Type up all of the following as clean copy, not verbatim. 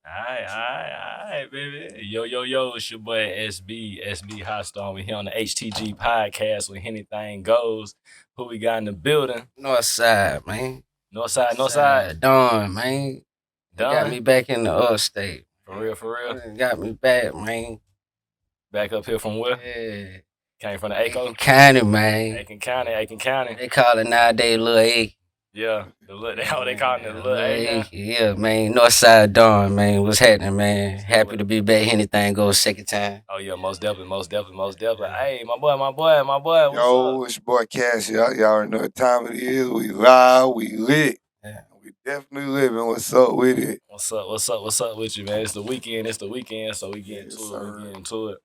Alright, baby. Yo, it's your boy SB Hot Star. We here on the HTG podcast where anything goes. Who we got in the building? North side, man. North side. Donn, man. They got Done? me back in the state. For real. Got me back, man. Back up here from where? Yeah. Came from the ACO? County, man. Aiken County. They call it nowadays Lil A. Yeah, they call it the little A now. Yeah, man. North side Donn, man. What's happening, man? Happy to be back. Anything goes second time. Oh yeah, most definitely. Hey, my boy, what's Yo, up? it's your boy Cash. Y'all already know what time it is. We live, we lit. Yeah. We definitely living. What's up with it? What's up with you, man? It's the weekend, so we get Yes, into it. sir. We get into it.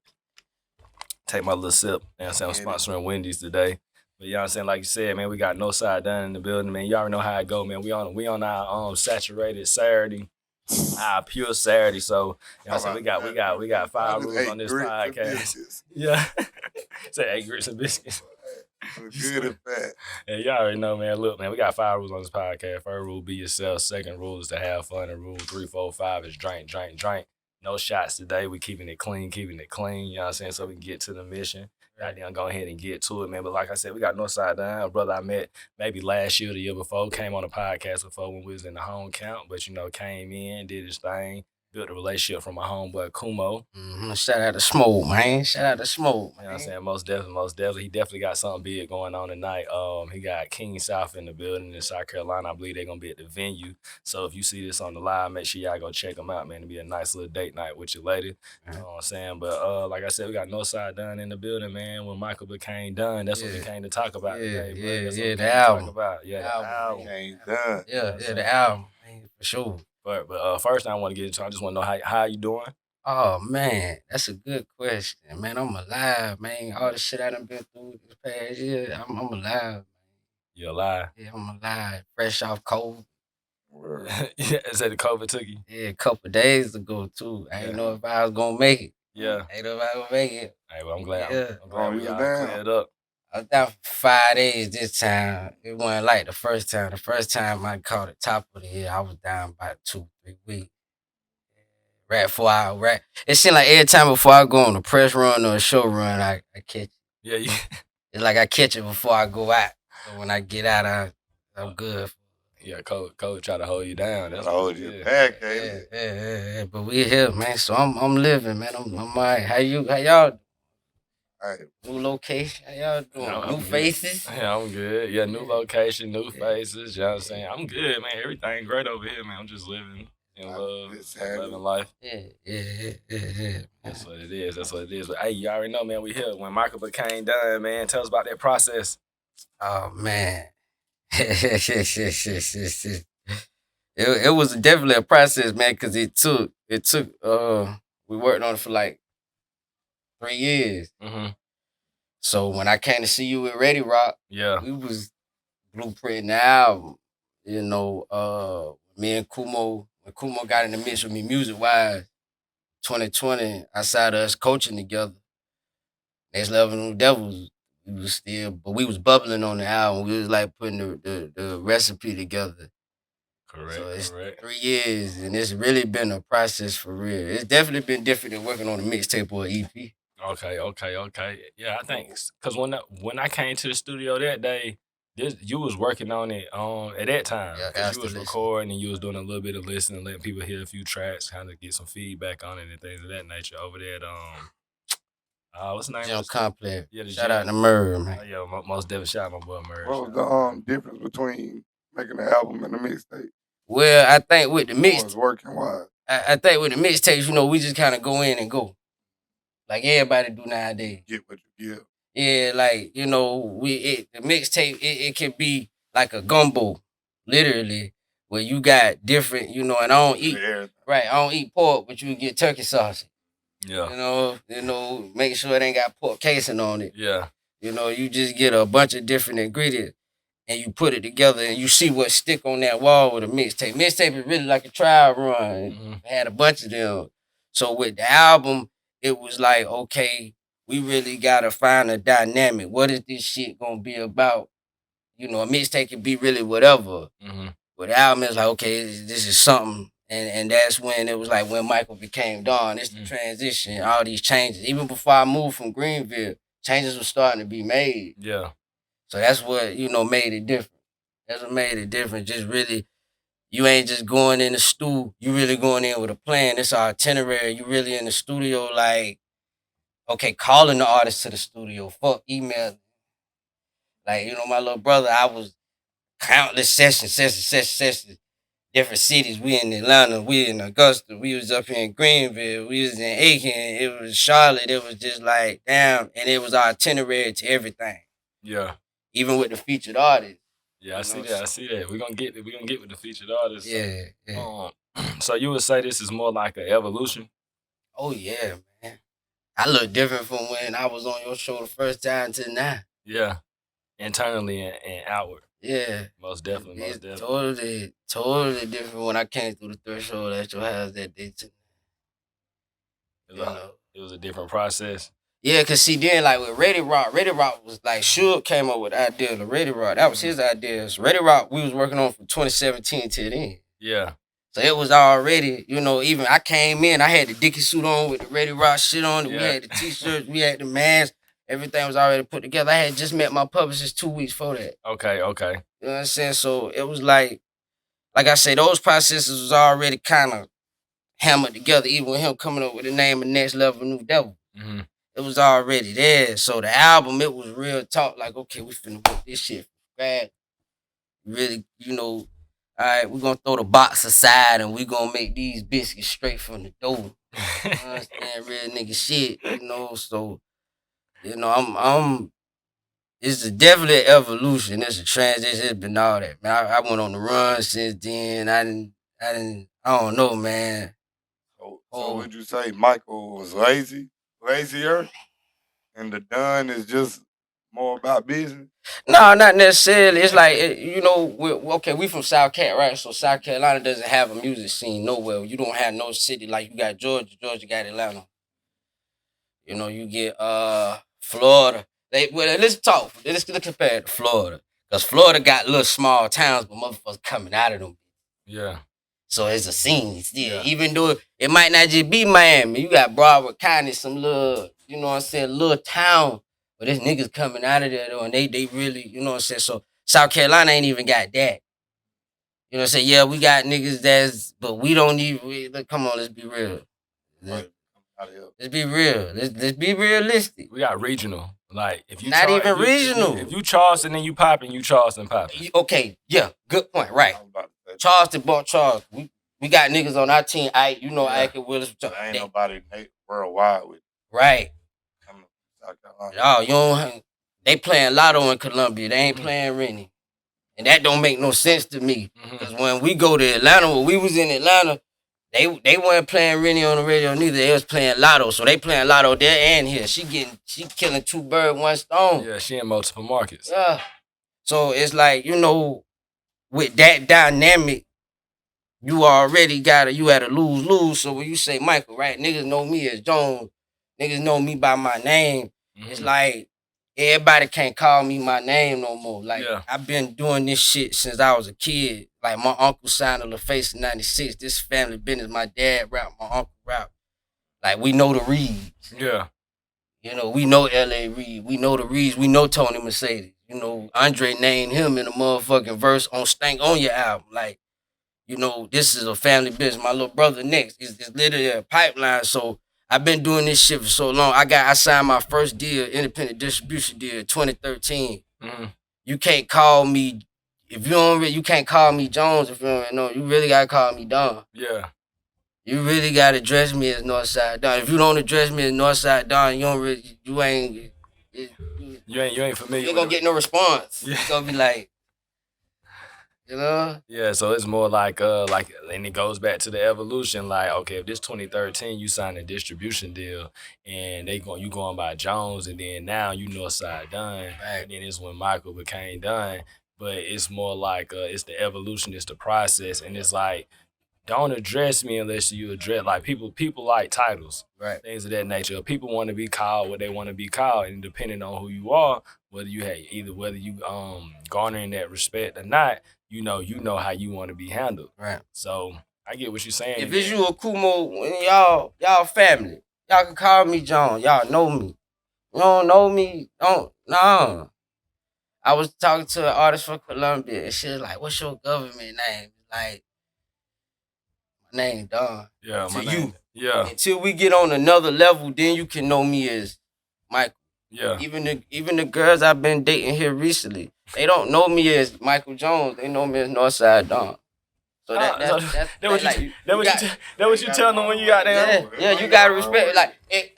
Take my little sip. You know what I'm saying? I'm sponsoring Wendy's today. But you know what I'm saying? Like you said, man, we got no side done in the building, man. You already know how it go, man. We on our saturated Saturday, our pure Saturday. So you know what I'm saying? We got five rules on this podcast. Yeah. Say 8 grits and biscuits. Good and fat. Yeah, you already know, man. Look, man, we got 5 rules on this podcast. First rule, be yourself. Second rule is to have fun. And rule 3, 4, 5 is drink. No shots today. We keeping it clean. You know what I'm saying? So we can get to the mission. Goddamn, go ahead and get to it, man. But like I said, we got Northside down. A brother I met maybe last year, or the year before, came on the podcast before when we was in the home count, but came in, did his thing, built a relationship from my homeboy Kumo. Shout out to Smoke, man. Shout out to Smoke, You know what I'm man. saying? Most definitely. He definitely got something big going on tonight. He got King South in the building in South Carolina. I believe they're gonna be at the venue. So if you see this on the live, make sure y'all go check them out, man. It'll be a nice little date night with your lady. You know what I'm saying? But like I said, we got Northside Dunn in the building, man. When Michael became done, that's what we Yeah. came to talk about today, bro. That's what we The came to album. talk about. Yeah, the album. Ain't done. The album, man, for sure. But first thing I want to get into, I just want to know how you doing. Oh man, that's a good question, man. I'm alive, man. All the shit I done been through this past year, I'm alive. You alive? Yeah, I'm alive. Fresh off COVID. Word. Yeah, is that the COVID took you? Yeah, a couple days ago too. I Yeah. didn't know if I was gonna make it. Yeah. I didn't know if I was gonna make it. Hey, well, I'm glad. Yeah. I'm glad Oh, we you all down? cleared up. I was down for 5 days this time. It wasn't like the first time. The first time I caught the top of the year, I was down about 2, 3 weeks. Right 4 hours. Right. It seemed like every time before I go on a press run or a show run, I catch it. Yeah, you, It's like I catch it before I go out. So when I get out, I'm good. yeah. COVID try to hold you down. That's Hold what you it is. back, Yeah, ain't it? yeah. But we here, man. So I'm living, man. I'm all right. How y'all? All right. New location? How y'all doing? I'm New good. faces? Yeah, I'm good. Yeah, new Yeah. location, new Yeah. faces. You know what I'm saying? I'm good, man. Everything great over here, man. I'm just living in love, It's happening. loving life. Yeah. That's what it is. But hey, you already know, man. We here. When Michael became done, man, tell us about that process. Oh man. It was definitely a process, man, because it took we worked on it for like 3 years. Mm-hmm. So when I came to see you with Ready Rock, Yeah. we was blueprinting the album. Me and Kumo, when Kumo got in the mix with me music wise, 2020, outside of us coaching together, Next Level New Devils, we was bubbling on the album. We was like putting the recipe together. So it's Correct. 3 years, and it's really been a process for real. It's definitely been different than working on a mixtape or an EP. Okay. Yeah, I think because when I came to the studio that day, you was working on it at that time. Yeah, 'Cause I you was still listen. recording and you was doing a little bit of listening, letting people hear a few tracks, kind of get some feedback on it and things of that nature over there at what's the name Jim of the Complex. yeah, the Shout out gym. to Murr, man. Yeah, most definitely shout out my boy Merge. What was the difference between making the album and the mixtape? Well, I think with the What mix, was working wise? I think with the mixtapes, we just kind of go in and go, like everybody do nowadays. Get what you give. Yeah, like the mixtape, it can be like a gumbo, literally, where you got different, and I don't eat Everything. right. I don't eat pork, but you get turkey sausage. Yeah. Make sure it ain't got pork casing on it. Yeah. You just get a bunch of different ingredients and you put it together and you see what stick on that wall with a mixtape. Mixtape is really like a trial run. Mhm. I had a bunch of them. So with the album, it was like, okay, we really gotta find a dynamic. What is this shit gonna be about? A mixtape can be really whatever. Mhm. But the album is like, okay, this is something, And that's when it was like when Michael became Donn. It's the Mm. transition, all these changes. Even before I moved from Greenville, changes were starting to be made. Yeah. So that's what, made it different. That's what made it different. Just really, you ain't just going in the stew. You really going in with a plan. It's our itinerary. You really in the studio, like, okay, calling the artist to the studio. Fuck email. Like, my little brother, I was countless sessions, different cities. We in Atlanta, we in Augusta, we was up here in Greenville, we was in Aiken, it was Charlotte. It was just like, damn, and it was our itinerary to everything, Yeah. even with the featured artists. Yeah, I You see know, that. I so- see that. We're gonna get with the featured artists. Yeah, yeah. So you would say this is more like an evolution? Oh yeah, man. I look different from when I was on your show the first time to now. Yeah. Internally and outward. Yeah. Most definitely, most It's definitely. totally different when I came through the threshold at your house that day too. It was, it was a different process. Yeah, cause see then like with Ready Rock was like Suge came up with the idea of the Ready Rock. That was his idea. So Ready Rock we was working on from 2017 till then. Yeah. So it was already, even I came in, I had the Dickie suit on with the Ready Rock shit on. We Yeah. had the t-shirts, we had the masks, everything was already put together. I had just met my publicist 2 weeks before that. Okay. You know what I'm saying? So it was like I say, those processes was already kind of hammered together, even with him coming up with the name of Next Level New Devil. Mm-hmm. It was already there. So the album, it was real talk, like, okay, we finna work this shit from scratch. Really, all right, we're gonna throw the box aside and we gonna make these biscuits straight from the dough. You understand? Real nigga shit, so I'm it's a definitely evolution. It's a transition. It's been all that, man. I went on the run since then. I don't know, man. So would you say Michael was lazier, and the Donn is just more about business? No, not necessarily. It's like, we from South Cat, right? So South Carolina doesn't have a music scene nowhere. You don't have no city like you got Georgia. Georgia got Atlanta. You get Florida. Let's talk. Let's compare it to Florida. Because Florida got little small towns, but motherfuckers coming out of them. Yeah. So it's a scene still. Yeah. Even though it might not just be Miami. You got Broward County, some little, little town. But there's niggas coming out of there though, and they really, So South Carolina ain't even got that. You know what I'm saying? Yeah, we got niggas but we don't even, come on, let's be real. Let's be real. Let's be realistic. We got regional. Like if you Not even regional. If you Charleston and you popping, you Charleston popping. Okay, yeah, good point. Right. Charleston bought Charles. We got niggas on our team. Ike and Willis. Ain't nobody worldwide with. Right. South Carolina. Oh, they playing Lotto in Columbia. They ain't playing Rennie. And that don't make no sense to me. Because when we go to Atlanta, when we was in Atlanta, they weren't playing Rennie on the radio neither. They was playing Lotto. So they playing Lotto there and here. She killing 2 birds, 1 stone. Yeah, she in multiple markets. Yeah. So it's like, with that dynamic, you already you had a lose-lose. So when you say Michael, right? Niggas know me as Jones. Niggas know me by my name. It's like everybody can't call me my name no more. Like I've been doing this shit since I was a kid. Like my uncle signed a face in '96. This family business. My dad rap, my uncle rap. Like we know the Reeds. Yeah. We know L.A. Reid. We know the Reeds. We know Tony Mercedes. Andre named him in a motherfucking verse on Stank on Your album. Like, this is a family business. My little brother next is literally a pipeline. So I've been doing this shit for so long. I signed my first deal, independent distribution deal, in 2013. You can't call me if you don't. You can't call me Jones if you don't know. You really gotta call me Donn. Yeah. You really gotta address me as Northside Donn. If you don't address me as Northside Donn, you ain't. You ain't familiar. You ain't gonna get no response. Yeah. It's gonna be like. Yeah, so it's more like and it goes back to the evolution. Like, okay, if this 2013 you signed a distribution deal and you going by Jones, and then now you Northside Donn, Right. and then it's when Michael became Donn. But it's more like it's the evolution, it's the process, and it's like don't address me unless you address like people like titles, Right. things of that nature. People want to be called what they want to be called, and depending on who you are, whether you garnering that respect or not. You know how you want to be handled. Right. So I get what you're saying. If it's you or Kumo, y'all family. Y'all can call me John. Y'all know me. You don't know me, don't nah. I was talking to an artist from Colombia and she was like, what's your government name? Like, my name Donn. Yeah, To my you. name. Yeah. Until we get on another level, then you can know me as Michael. Yeah. Even the girls I've been dating here recently, they don't know me as Michael Jones. They know me as Northside Donn. So that what you telling them when you got there. Yeah, you gotta respect. Like,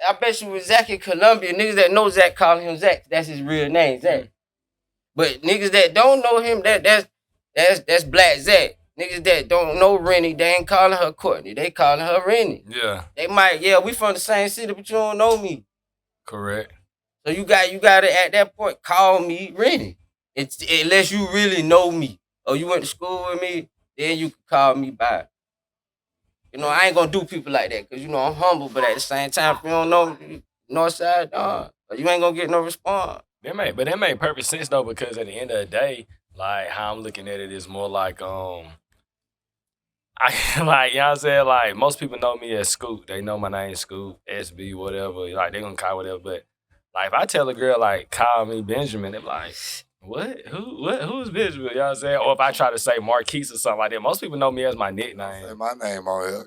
I bet you with Zach in Colombia, niggas that know Zach calling him Zach. That's his real name, Zach. But niggas that don't know him, that's Black Zach. Niggas that don't know Rennie, they ain't calling her Courtney. They calling her Rennie. Yeah. They might, we from the same city, but you don't know me. Correct. So you gotta at that point call me Rennie. It's unless you really know me or you went to school with me, then you can call me by. You know, I ain't gonna do people like that because you know I'm humble, but at the same time, if you don't know Northside, you ain't gonna get no response. That made perfect sense though, because at the end of the day, like how I'm looking at it is more like I like, you know what I'm saying? Like most people know me as Scoop. They know my name Scoop, SB, whatever. Like they gonna call whatever. But like if I tell a girl like call me Benjamin, they're like, what? Who's Benjamin? You know what I'm saying? Or if I try to say Marquise or something like that, most people know me as my nickname. Say my name on here.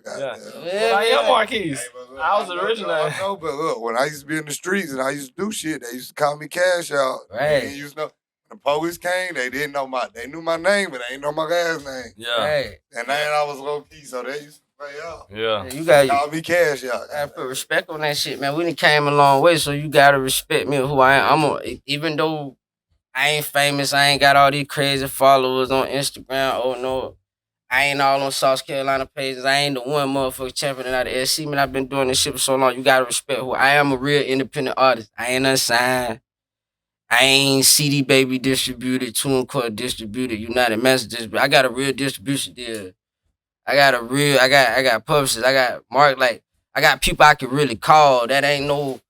I am Marquise. Hey, I was the original. I know, but look, when I used to be in the streets and I used to do shit, they used to call me Cash Out. Right. They used to know. When the police came, they knew my name, but they didn't know my last name. Yeah. Right. And then I was low key, so they used to play out. Yeah. You gotta Call me Cash Out. gotta put respect on that shit, man. We done came a long way, so you gotta respect me who I am. Even though I ain't famous, I ain't got all these crazy followers on Instagram. Oh no, I ain't all on South Carolina pages. I ain't the one motherfucker champion out of SC. Man, I've been doing this shit for so long. You gotta respect who I am. A real independent artist. I ain't unsigned. I ain't CD Baby distributed, TuneCore distributed, United Messages. But I got a real distribution deal. I got publishers. I got I got people I can really call. That ain't no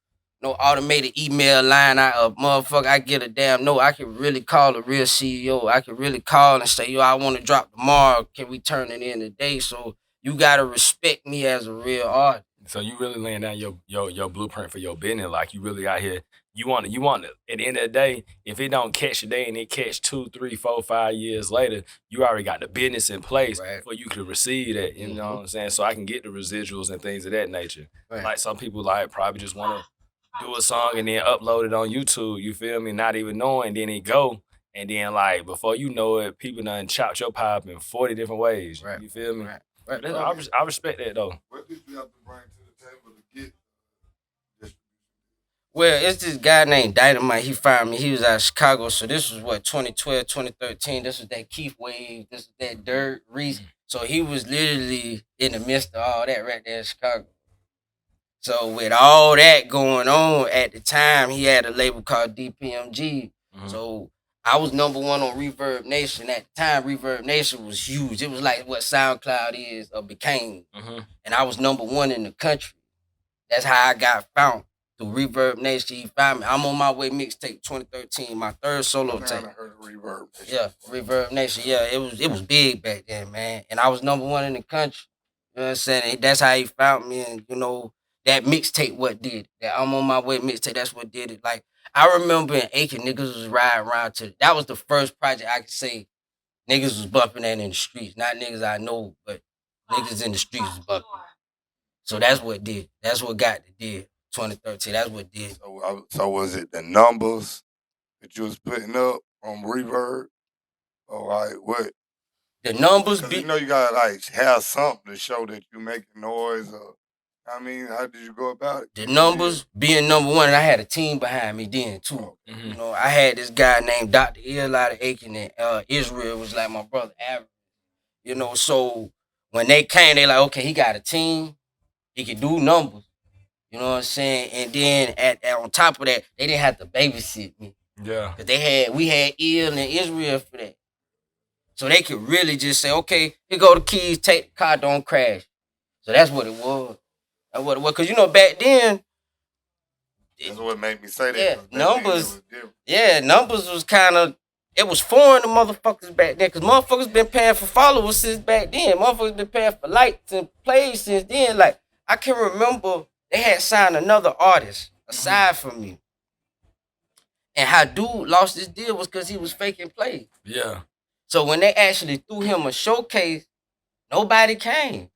automated email line. I get a damn no. I can really call a real CEO. I can really call and say, yo, I want to drop tomorrow. Can we turn it in today? So you gotta respect me as a real artist. So you really laying down your blueprint for your business. Like you really out here. You want to. At the end of the day, if it don't catch today and it catch 2, 3, 4, 5 years later, you already got the business in place for you to receive that. You know what I'm saying? So I can get the residuals and things of that nature. Right. Like some people like probably just want to do a song and then upload it on YouTube. You feel me? Not even knowing, then it go. And then like before you know it, people done chopped your pop in 40 different ways. Right. You feel me? Right. I respect that though. What did you have to bring to the table to get this? Well, it's this guy named Dynamite. He found me. He was out of Chicago. So this was 2012, 2013. This was that Keith wave. This was that Dirt Reese. So he was literally in the midst of all that right there in Chicago. So with all that going on at the time, he had a label called DPMG. Mhm. So I was number one on Reverb Nation. At the time, Reverb Nation was huge. It was like what SoundCloud is or became. And I was number one in the country. That's how I got found. Through Reverb Nation, he found me. I'm on my way mixtape 2013, my third solo tape. I heard of Reverb Nation. Yeah, Reverb Nation. Yeah, it was big back then, man. And I was number one in the country. You know what I'm saying? That's how he found me. And you know, that mixtape what did it. That I'm on my way mixtape, that's what did it. Like I remember in Aiken, niggas was riding around to that was the first project I could say niggas was bumping that in the streets. Not niggas I know, but niggas in the streets was bumping. So that's what did. That's what got the deal. 2013. That's what did. So was it the numbers that you was putting up on Reverb? Or like what? The numbers Because you know you gotta like have something to show that you making noise or I mean, how did you go about it? The numbers being number one, and I had a team behind me then too. You know, I had this guy named Dr. Ill out of Aiken, and Israel was like my brother Average. You know, so when they came, they like, okay, he got a team, he can do numbers. You know what I'm saying? And then on top of that, they didn't have to babysit me. Yeah. Cause we had Ill and Israel for that. So they could really just say, okay, here go the keys, take the car, don't crash. So that's what it was. That's what it was. Cause you know, back then, that's what made me say that. Yeah, numbers was kind of it was foreign to motherfuckers back then, cause motherfuckers been paying for followers since back then. Motherfuckers been paying for likes and plays since then. Like I can remember they had signed another artist aside from me, and how dude lost his deal was cause he was faking plays. Yeah. So when they actually threw him a showcase, nobody came.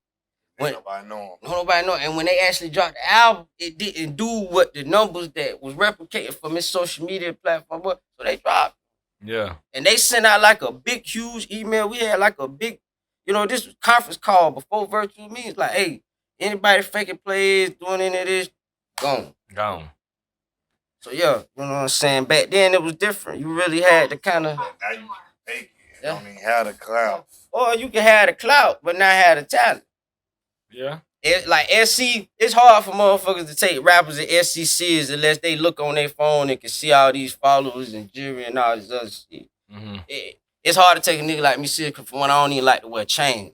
Nobody know him. Nobody know. And when they actually dropped the album, it didn't do what the numbers that was replicated from his social media platform was. So they dropped. Yeah. And they sent out like a big, huge email. We had like a big, this was conference call before virtual meetings. Like, hey, anybody faking plays, doing any of this, gone. Gone. So yeah, you know what I'm saying? Back then it was different. You really had to kind of. Now you fake it. You don't even have the clout. Or you can have the clout, but not have the talent. Yeah. Like SC, it's hard for motherfuckers to take rappers at SCCs unless they look on their phone and can see all these followers and jury and all this other shit. Mm-hmm. It's hard to take a nigga like me serious because for one, I don't even like to wear chains.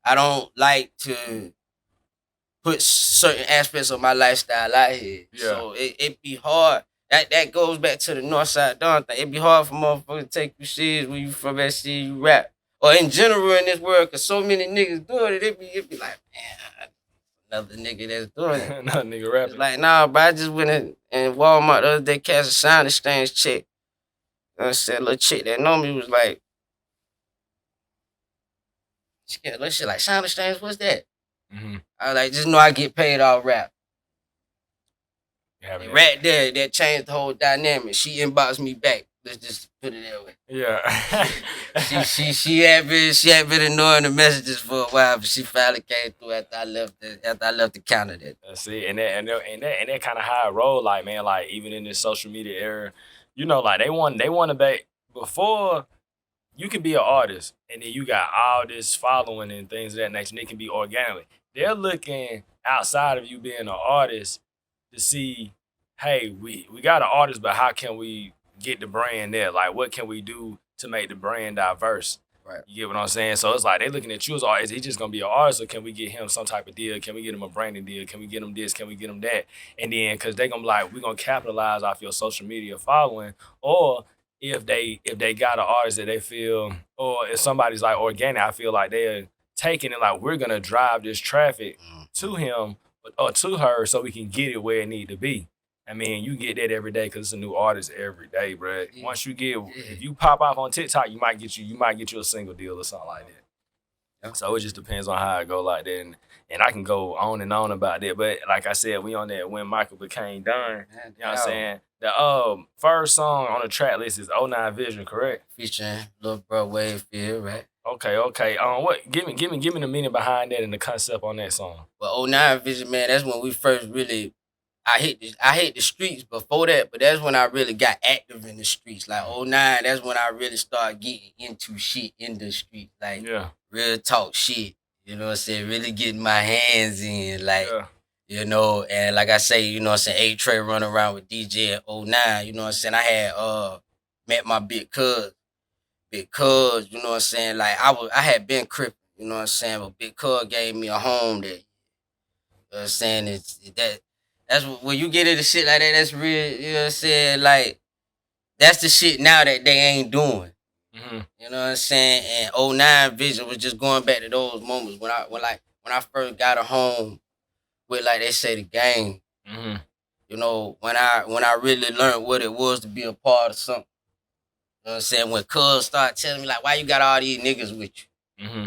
I don't like to put certain aspects of my lifestyle out here. Yeah. So it be hard. That goes back to the Northside Donn thing. It be hard for motherfuckers to take you serious when you from SC, you rap. Or in general in this world, because so many niggas doing it, it be like, man, another nigga that's doing it. Another nigga rapping. It's like, nah, but I just went in Walmart the other day, cashed a sound exchange check. And I said, little chick that know me was like, she got little shit like, sound exchange, what's that? Mm-hmm. I was like, just know I get paid off rap. Right there, that changed the whole dynamic. She inboxed me back. Let's just put it that way. Yeah. she had been ignoring the messages for a while, but she finally came through after I left the counter. See, and that kind of how it roll. Like, man, like even in this social media era, like they want to back before. You can be an artist, and then you got all this following and things of that nature, and it can be organically. They're looking outside of you being an artist to see, hey, we got an artist, but how can we get the brand there? Like, what can we do to make the brand diverse? Right. You get what I'm saying? So it's like they looking at you as an artist. Is he just gonna be an artist, or can we get him some type of deal? Can we get him a branding deal? Can we get him this? Can we get him that? And then, because they gonna be like, we're gonna capitalize off your social media following, or if they got an artist that they feel, or if somebody's like organic, I feel like they're taking it like we're gonna drive this traffic to him or to her so we can get it where it need to be. I mean, you get that every day because it's a new artist every day, bro. Yeah. Once you get, if you pop off on TikTok, you might get you a single deal or something like that. Yeah. So it just depends on how it go like that. And I can go on and on about that. But like I said, we on that when Michael became Donn. You know what I'm saying? The first song on the track list is 09 Vision, correct? Featuring Lil Bro Wavefield, right? Okay. What? Give me the meaning behind that and the concept on that song. Well, 09 Vision, man, that's when we first really. I hate the streets before that, but that's when I really got active in the streets. Like 09, that's when I really started getting into shit in the street. Like real talk shit. You know what I'm saying? Really getting my hands in. Like, and like I say, you know what I'm saying, A-Tray running around with DJ at 09, you know what I'm saying? I had met my big cuz, you know what I'm saying? Like I had been crippin', you know what I'm saying? But big cuz gave me a home that, you know what I'm saying, that's when you get into shit like that, that's real, you know what I'm saying? Like, that's the shit now that they ain't doing. Mm-hmm. You know what I'm saying? And 09 Vision was just going back to those moments when I first got a home with, like they say, the gang. Mm-hmm. You know, when I really learned what it was to be a part of something. You know what I'm saying? When cuz started telling me, like, why you got all these niggas with you? Mm-hmm.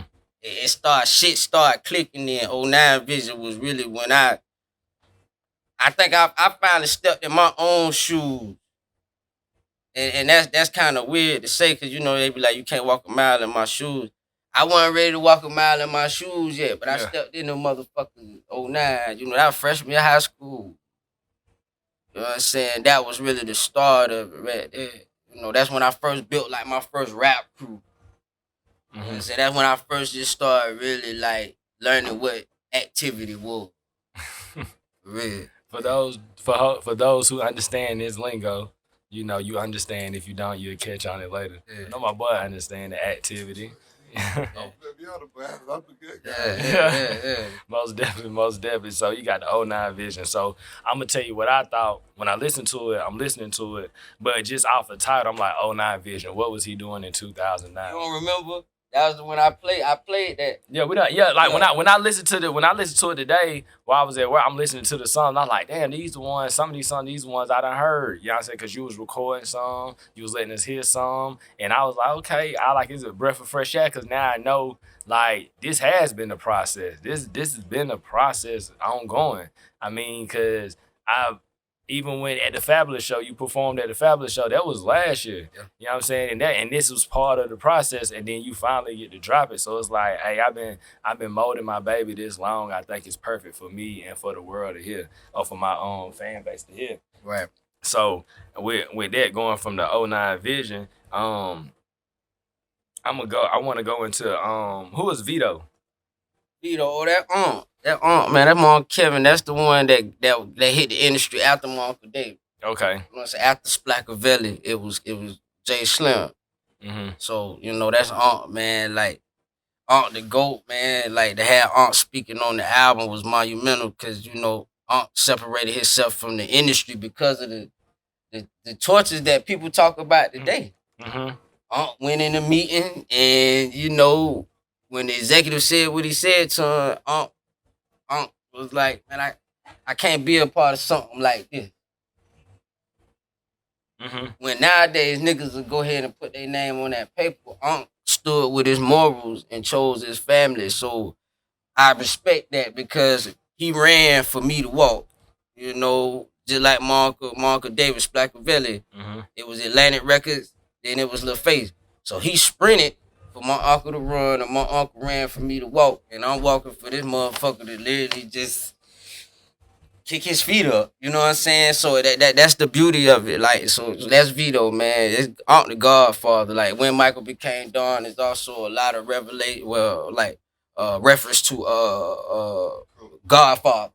Shit started clicking in. 09 Vision was really when I think I finally stepped in my own shoes. And that's kind of weird to say, because, you know, they be like, you can't walk a mile in my shoes. I wasn't ready to walk a mile in my shoes yet, but I stepped in the motherfucking 09. You know, that was freshman year of high school. You know what I'm saying? That was really the start of it right there. You know, that's when I first built, like, my first rap crew. You know what I'm saying? That's when I first just started really, like, learning what activity was. Real. For those who understand this lingo, you know, you understand. If you don't, you'll catch on it later. Yeah. I know my boy understand the activity. I'm the other bad. I'm the good guy. Yeah. Most definitely. So you got the '09 vision. So I'm gonna tell you what I thought when I listened to it. I'm listening to it, but just off the title, I'm like '09 vision. What was he doing in 2009? You don't remember? That was when I played. I played that. Yeah, we don't. Yeah, like Yeah. when I listened to it today, while I was at work, I'm listening to the songs. I'm like, damn, these the ones. Some of these songs, these ones I done heard. You know what I'm saying? Because you was recording some, you was letting us hear some, and I was like, okay, I like it's a breath of fresh air. Because now I know like this has been a process. This has been a process ongoing. I mean, because I even when at the Fabulous show, you performed at the Fabulous show, that was last year. Yeah. You know what I'm saying? And this was part of the process, and then you finally get to drop it. So it's like, hey, I've been molding my baby this long. I think it's perfect for me and for the world to hear, or for my own fan base to hear. Right. So with that going from the '09 vision, I want to go into who was Vito? Vito, that man, that Mark Kevin, that's the one that hit the industry after my Uncle David. Okay. Once after Splackavelli, it was Jay Slim. Mm-hmm. So that's Aunt, man. Like Aunt the GOAT, man. Like to have Aunt speaking on the album was monumental because Aunt separated himself from the industry because of the torches that people talk about today. Mm-hmm. Aunt went in a meeting and when the executive said what he said to her, Aunt was like, man, I can't be a part of something like this. Mm-hmm. When nowadays niggas will go ahead and put their name on that paper, Aunt stood with his morals and chose his family. So I respect that because he ran for me to walk. Just like Marco Davis Splackavelli. Mm-hmm. It was Atlantic Records, then it was Lil Face. So he sprinted for my uncle to run, and my uncle ran for me to walk. And I'm walking for this motherfucker to literally just kick his feet up. You know what I'm saying? So that's the beauty of it. Like, so that's Vito, man. It's Aunt the Godfather. Like when Michael became Donn, there's also a lot of reference to Godfather.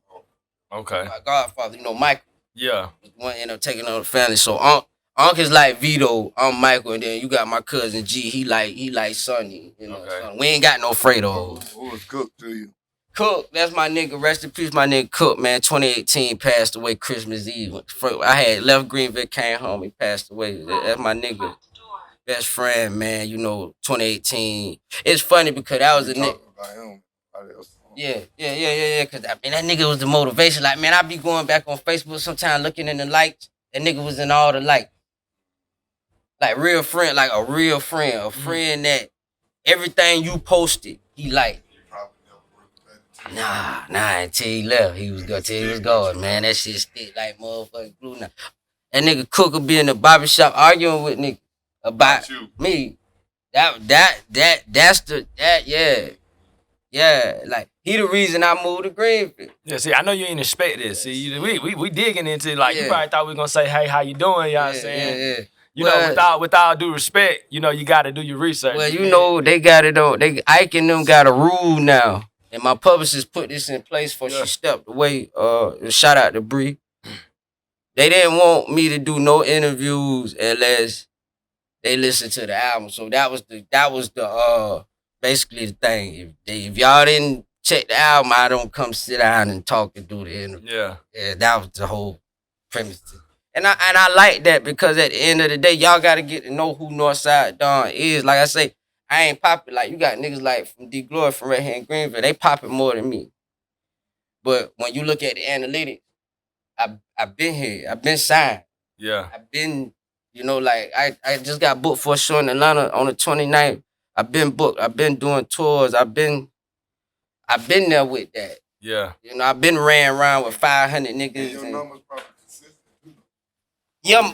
Okay. My Godfather, Michael. Yeah. One end up taking on the family. So Unc is like Vito, I'm Michael, and then you got my cousin G. He like Sonny. Okay. Sonny. We ain't got no Fredo. Who was Cook to you? Cook, that's my nigga. Rest in peace, my nigga Cook, man. 2018 passed away Christmas Eve. I had left Greenville, came home, he passed away. That's my nigga. Best friend, man. 2018. It's funny because that was a nigga. Yeah. Cause that nigga was the motivation. Like, man, I be going back on Facebook sometimes looking in the likes. That nigga was in all the likes. Like real friend, like a real friend, a friend that everything you posted, he liked. Nah, until he left. He was good till he was gone, man. That shit stick like motherfucking glue now. That nigga Cook will be in the barbershop arguing with niggas about me. Yeah, like he the reason I moved to Greenville. Yeah, see, I know you ain't expect this. See, we digging into it. Like you probably thought we were gonna say, hey, how you doing? You know what I'm saying? Yeah. With all due respect, you gotta do your research. Well, they got it on. Ike and them got a rule now. And my publicist put this in place before she stepped away. Shout out to Bree. They didn't want me to do no interviews unless they listened to the album. So that was the basically the thing. If y'all didn't check the album, I don't come sit down and talk and do the interview. Yeah, that was the whole premise. And I like that because at the end of the day, y'all gotta get to know who Northside Donn is. Like I say, I ain't popping. Like you got niggas like from D Glory from right here in Greenville, they popping more than me. But when you look at the analytics, I've been here, I've been signed. Yeah. I've been, like I just got booked for a show in Atlanta on the 29th. I've been booked. I've been doing tours. I've been there with that. Yeah. I've been ran around with 500 niggas. And your numbers probably consistent too. Yeah,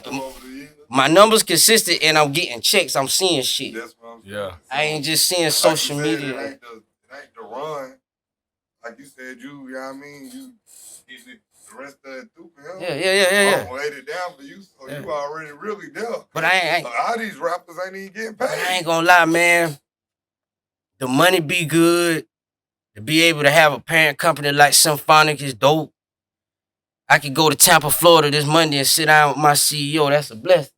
my numbers consistent and I'm getting checks. I'm seeing shit. That's what I'm saying. Yeah. I ain't just seeing social like you said, media. It ain't the run. Like you said, you know what I mean? You get the rest of it through for him. Yeah. I'm laid it down for you, so you already really there. But I ain't. A lot of these rappers ain't even getting paid. But I ain't gonna lie, man. The money be good. To be able to have a parent company like Symphonic is dope. I could go to Tampa, Florida this Monday and sit down with my CEO. That's a blessing.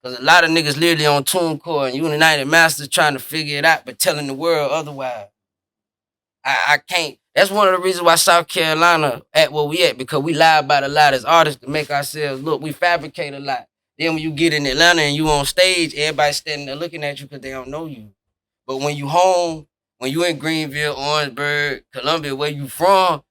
Cause a lot of niggas literally on TuneCore and United Masters trying to figure it out, but telling the world otherwise. I can't. That's one of the reasons why South Carolina at where we at, because we lie about a lot as artists to make ourselves look. We fabricate a lot. Then when you get in Atlanta and you on stage, everybody standing there looking at you because they don't know you. But when you home, when you in Greenville, Orangeburg, Columbia, where you from,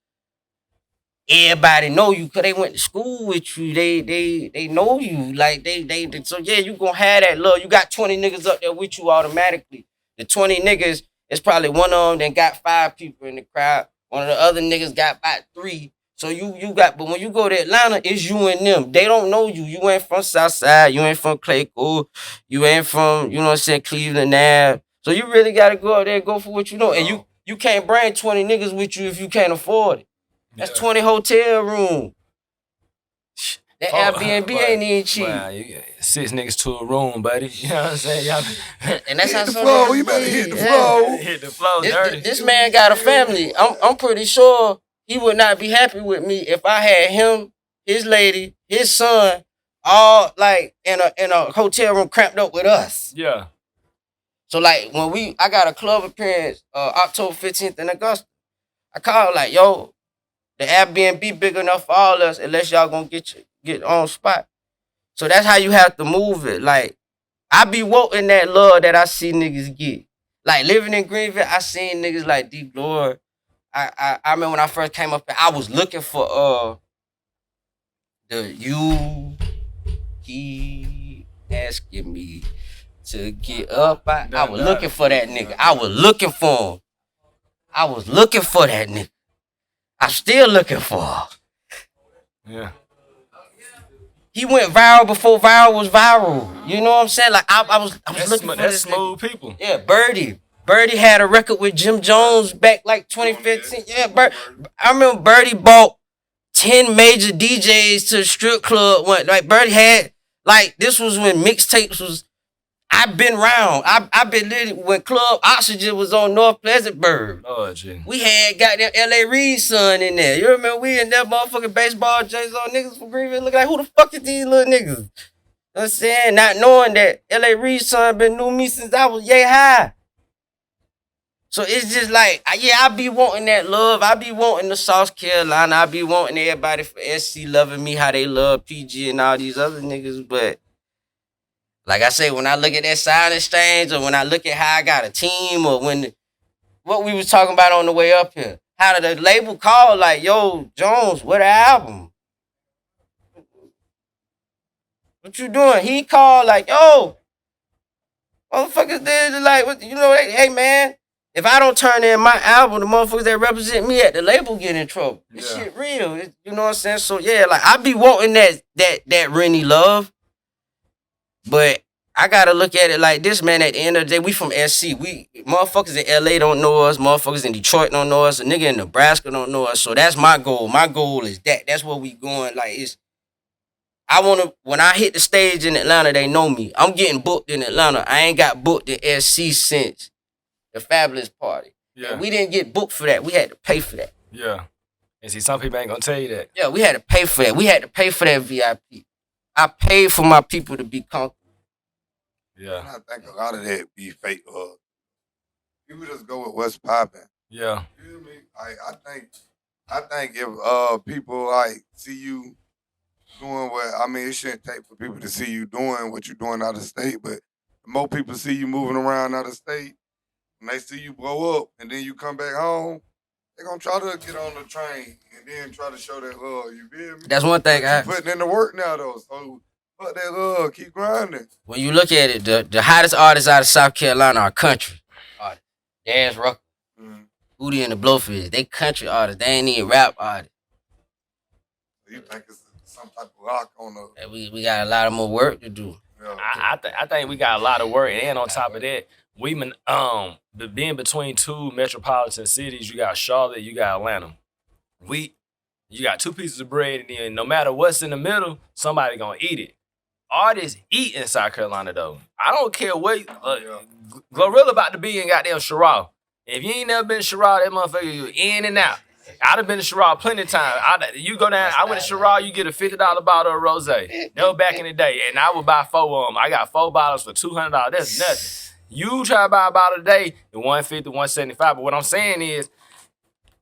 everybody know you because they went to school with you. They know you. Like they so yeah, you gonna have that love. You got 20 niggas up there with you automatically. The 20 niggas, it's probably one of them that got 5 people in the crowd. One of the other niggas got about 3. So you got, but when you go to Atlanta, it's you and them. They don't know you. You ain't from Southside. You ain't from Clayco. You ain't from, you know what I'm saying, Cleveland Ave. So you really gotta go out there and go for what you know. And you can't bring 20 niggas with you if you can't afford it. That's 20 hotel room. That Airbnb ain't even cheap. Wow, you got 6 niggas to a room, buddy. You know what I'm saying? Y'all and that's how the flow. You better hit the flow. Hit the flow dirty. This man got a family. I'm pretty sure he would not be happy with me if I had him, his lady, his son, all like in a hotel room cramped up with us. Yeah. So like when I got a club appearance October 15th in Augusta. I called like, yo, the Airbnb big enough for all us unless y'all gonna get on spot. So that's how you have to move it. Like, I be wanting that love that I see niggas get. Like, living in Greenville, I seen niggas like D Glory. I remember when I first came up here, I was looking for the you keep asking me to get up. I was looking for that nigga. I was looking for him. I was looking for that nigga. I'm still looking for him. Yeah. He went viral before viral was viral. You know what I'm saying? Like I was looking for that's this smooth nigga. people. Yeah, Birdie. Birdie had a record with Jim Jones back like 2015. Yeah, I remember Birdie bought 10 major DJs to the strip club. Like Birdie had, like, this was when mixtapes was. I've been around. I've been literally when Club Oxygen was on North Pleasantburg. Oh, gee. We had goddamn L.A. Reid's son in there. You remember we in that motherfucking baseball jerseys on niggas from Greenville looking like, who the fuck is these little niggas? You know what I'm saying? Not knowing that L.A. Reid's son been knew me since I was yay high. So it's just like, yeah, I be wanting that love. I be wanting the South Carolina. I be wanting everybody for SC loving me how they love PG and all these other niggas. But like I say, when I look at that sign exchange, or when I look at how I got a team, or what we was talking about on the way up here, how did the label call like, yo, Jones, what the album? What you doing? He called like, yo, motherfuckers did like, you know, hey man, if I don't turn in my album, the motherfuckers that represent me at the label get in trouble. This shit real. You know what I'm saying? So yeah, like I be wanting that Rennie love. But I gotta look at it like this, man. At the end of the day, we from SC. We motherfuckers in LA don't know us. Motherfuckers in Detroit don't know us. A nigga in Nebraska don't know us. So that's my goal. My goal is that. That's where we going. Like when I hit the stage in Atlanta, they know me. I'm getting booked in Atlanta. I ain't got booked in SC since the Fabulous Party. Yeah. And we didn't get booked for that. We had to pay for that. Yeah. And see, some people ain't gonna tell you that. Yeah, we had to pay for that. We had to pay for that VIP. I paid for my people to be comfortable. Yeah. I think a lot of that be fake. People just go with what's popping. Yeah. You feel me? I think if people like see you doing it shouldn't take for people to see you doing what you're doing out of state, but the more people see you moving around out of state, when they see you blow up and then you come back home, they're gonna try to get on the train and then try to show that love. You feel me? That's one thing you putting in the work now though, so fuck that love, keep grinding. When you look at it, the hottest artists out of South Carolina are country artists. Dance Rucker, Hootie and the Blowfish. They country artists. They ain't even rap artists. You think it's some type of rock on the? We got a lot of more work to do. Yeah. I think we got a lot of work, and on top of that, being between 2 metropolitan cities, you got Charlotte, you got Atlanta. You got 2 pieces of bread, and then no matter what's in the middle, somebody gonna eat it. Artists eat in South Carolina though. I don't care what. Glorilla about to be in goddamn Sherrod. If you ain't never been to Sherrod, that motherfucker you in and out. I'd have been to Sherrod plenty of times. You go down, I went to Sherrod, you get a $50 bottle of rose. That was back in the day, and I would buy 4 of them. I got 4 bottles for $200. That's nothing. You try to buy a bottle today, the $150, $175. But what I'm saying is,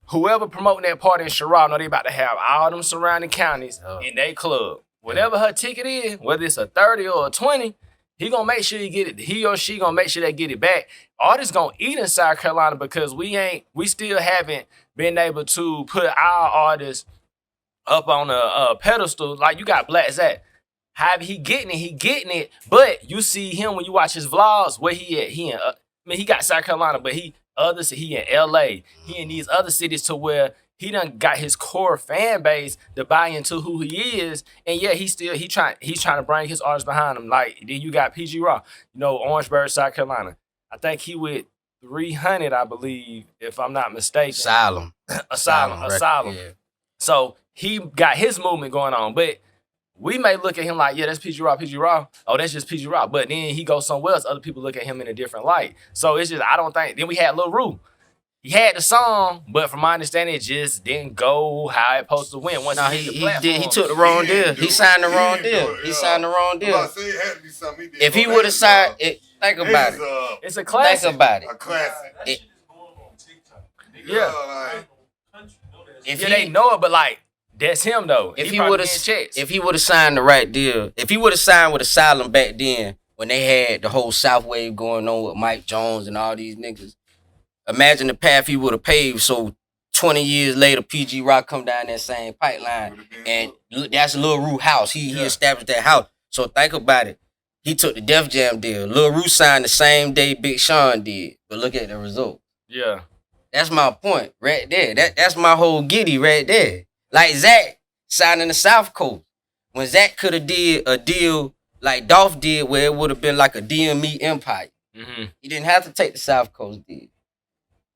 whoever promoting that party in Sherrod, know they about to have all them surrounding counties in their club. Whatever her ticket is, whether it's a 30 or a 20, he gonna make sure he get it. He or she gonna make sure they get it back. Artists gonna eat in South Carolina because we still haven't been able to put our artists up on a pedestal. Like you got Black Zach. However he getting it. But you see him when you watch his vlogs, where he at? He got South Carolina, but he in LA. He in these other cities to where he done got his core fan base to buy into who he is, and yeah, he's trying to bring his artists behind him. Like then you got PG Raw, Orangeburg, South Carolina. I think he with 300, I believe, if I'm not mistaken. Asylum. Yeah. So he got his movement going on, but we may look at him like, yeah, that's PG Raw. Oh, that's just PG Raw. But then he goes somewhere else. Other people look at him in a different light. So it's just, I don't think. Then we had Lil Rue. He had the song, but from my understanding, it just didn't go how it supposed to win. Once he took the wrong deal. He signed the wrong deal. He signed the wrong deal. If he would have signed it, think about it. It's a classic. Think about it. A classic. Yeah. If they know it, but like, that's him though. If he would have signed the right deal, if he would have signed with Asylum back then, when they had the whole South Wave going on with Mike Jones and all these niggas, imagine the path he would have paved. So 20 years later, PG Rock come down that same pipeline, and that's Lil Rue house. He established that house. So think about it. He took the Def Jam deal. Lil Rue signed the same day Big Sean did, but look at the result. Yeah, that's my point right there. That's my whole giddy right there. Like Zach signing the South Coast. When Zach could have did a deal like Dolph did, where it would have been like a DME empire. Mm-hmm. He didn't have to take the South Coast deal.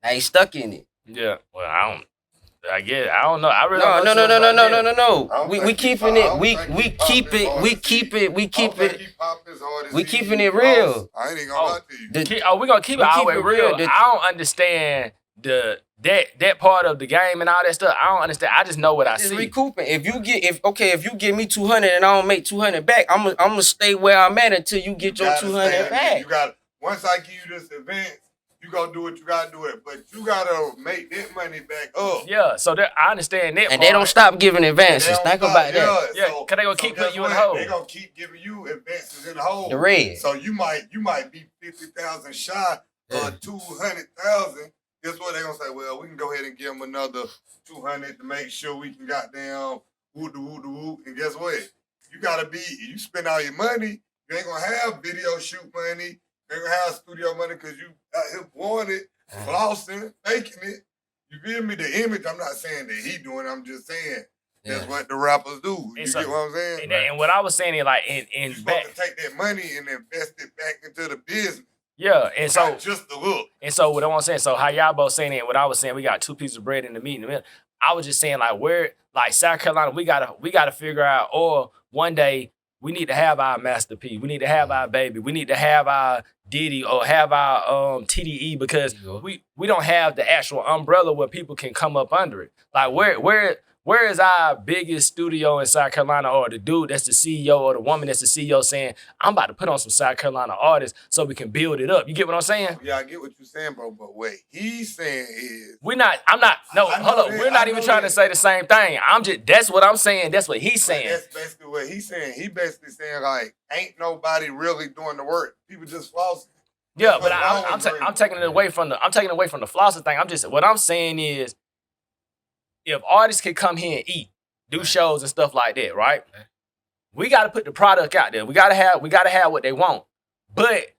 Now he's stuck in it. Yeah. Well, I don't know. I really No. We keeping it. We keeping it real. I ain't even gonna lie to you. We gonna keep it all the way real. I don't understand that part of the game and all that stuff. I don't understand. I just know what I see. Recouping. If you give me 200 and I don't make 200 back, I'm gonna stay where I'm at until you get your 200 back. You got once I give you this event, you gonna do what you gotta do it, but you gotta make that money back up. Yeah, so I understand that. And part. They don't stop giving advances. Think about that. Yeah, cause they gonna keep putting you in the hole. They gonna keep giving you advances in the hole. The red. So you might be 50,000 shy or 200,000. Guess what? They gonna say, well, we can go ahead and give them another 200 to make sure we can goddamn woo. And guess what? You spend all your money, you ain't gonna have video shoot money. You ain't gonna have studio money because you out here blowing it, flossing, faking it. You feel me? The image, I'm not saying that he doing it, I'm just saying that's what the rappers do. You get what I'm saying? And what I was saying is like you're supposed to take that money and invest it back into the business. Yeah, and so not just the look. And so what I was saying, so how y'all both saying it, what I was saying, we got 2 pieces of bread in the meat in the middle. I was just saying like South Carolina, we gotta figure out, or one day we need to have our Master P, we need to have our Baby, we need to have our Diddy or have our TDE, because we don't have the actual umbrella where people can come up under it. Like where is our biggest studio in South Carolina, or the dude that's the CEO or the woman that's the CEO saying, I'm about to put on some South Carolina artists so we can build it up? You get what I'm saying? Yeah, I get what you're saying, bro. But what he's saying is... We're not even trying to say the same thing. That's what I'm saying. That's what he's saying. That's basically what he's saying. He basically saying, like, ain't nobody really doing the work. People just flossing. Yeah, but I'm taking it away from the flossing thing. What I'm saying is, if artists can come here and eat, do shows and stuff like that, right? We got to put the product out there. We got to have what they want. But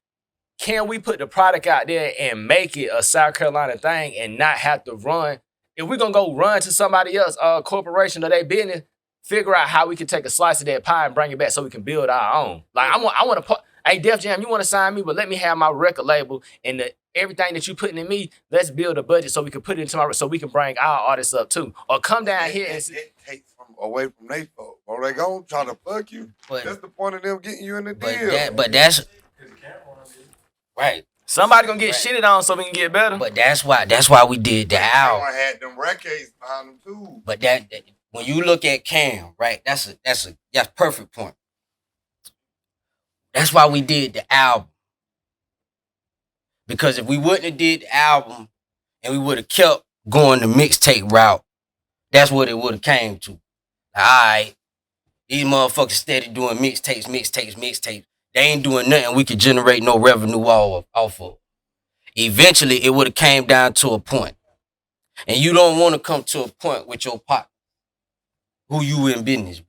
can we put the product out there and make it a South Carolina thing and not have to run? If we're going to go run to somebody else, corporation or their business, figure out how we can take a slice of that pie and bring it back so we can build our own. Like, I want to, hey, Def Jam, you want to sign me, but let me have my record label and everything that you putting in me, let's build a budget so we can put it into so we can bring our artists up too. Or come down here and it takes away from they folk. Or they gonna try to fuck you. That's the point of them getting you in the deal. But that's right. Somebody gonna get shitted on so we can get better. But that's why we did the album. Everyone had them records behind them too. But that when you look at Cam, right? That's perfect point. That's why we did the album. Because if we wouldn't have did the album and we would have kept going the mixtape route, that's what it would have came to. All right, these motherfuckers steady doing mixtapes. They ain't doing nothing we could generate no revenue off of. Eventually, it would have came down to a point. And you don't want to come to a point with your partner who you in business with.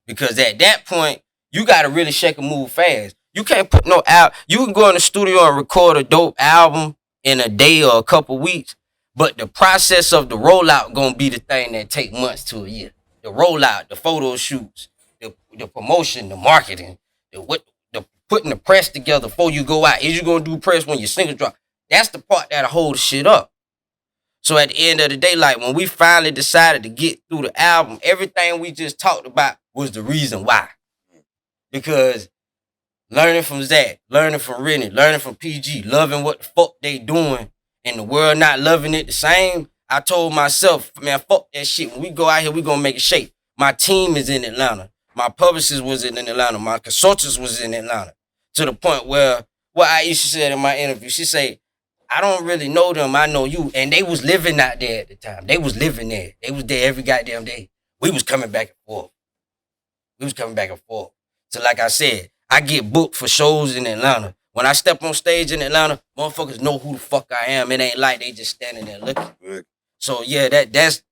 Because at that point, you got to really shake and move fast. You can't put no out. You can go in the studio and record a dope album in a day or a couple weeks, but the process of the rollout gonna be the thing that take months to a year. The rollout, the photo shoots, the promotion, the marketing, the putting the press together before you go out. Is you gonna do press when your single drop? That's the part that'll hold the shit up. So at the end of the day, like when we finally decided to get through the album, everything we just talked about was the reason why. Because learning from Zach, learning from Rennie, learning from PG, loving what the fuck they doing, and the world not loving it the same, I told myself, man, fuck that shit. When we go out here, we gonna make it shake. My team is in Atlanta. My publicist was in Atlanta. My consultants was in Atlanta. To the point where what Aisha said in my interview, she said, I don't really know them, I know you. And they was living out there at the time. They was living there. They was there every goddamn day. We was coming back and forth. So like I said, I get booked for shows in Atlanta. When I step on stage in Atlanta, motherfuckers know who the fuck I am. It ain't like they just standing there looking. So yeah, that's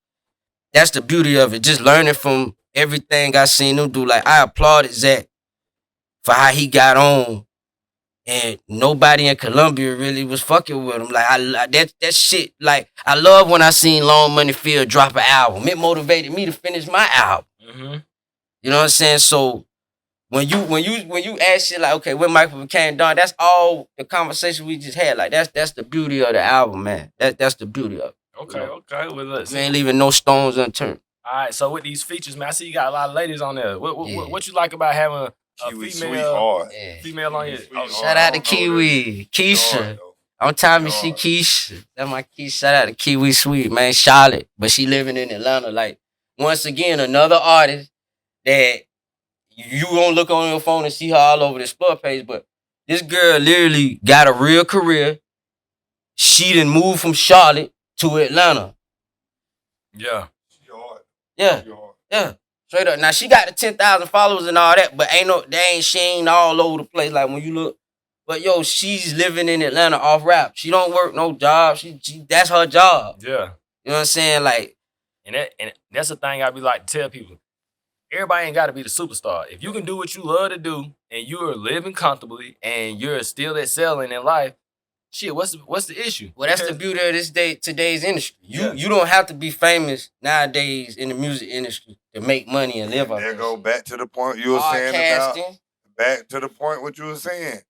the beauty of it. Just learning from everything I seen them do. Like I applauded Zach for how he got on, and nobody in Columbia really was fucking with him. Like that shit. Like I love when I seen Long Money Field drop an album. It motivated me to finish my album. Mm-hmm. You know what I'm saying? So when you ask shit like, okay, when Michael became Donn, that's all the conversation we just had. Like that's the beauty of the album, man. That's the beauty of it. Okay, you know? Okay. Well, you ain't leaving no stones unturned. All right, so with these features, man, I see you got a lot of ladies on there. What you like about having a female on here? Oh, shout out to Kiwi, Keisha. I'm telling me she Keisha. That's my Keisha. Shout out to Kiwi Sweet, man. Charlotte, but she living in Atlanta. Like once again, another artist that you gonna look on your phone and see her all over the Explore page, but this girl literally got a real career. She done moved from Charlotte to Atlanta. Yeah. Yeah. Straight up. Now she got the 10,000 followers and all that, but she ain't all over the place like when you look. But yo, she's living in Atlanta off rap. She don't work no job. She that's her job. Yeah. You know what I'm saying? Like, and that's the thing I be like to tell people. Everybody ain't got to be the superstar. If you can do what you love to do and you're living comfortably and you're still excelling in life, shit, what's the issue? Well, that's the beauty of today's industry. You don't have to be famous nowadays in the music industry to make money and live off it. There go back to the point you were saying about. Back to the point what you were saying.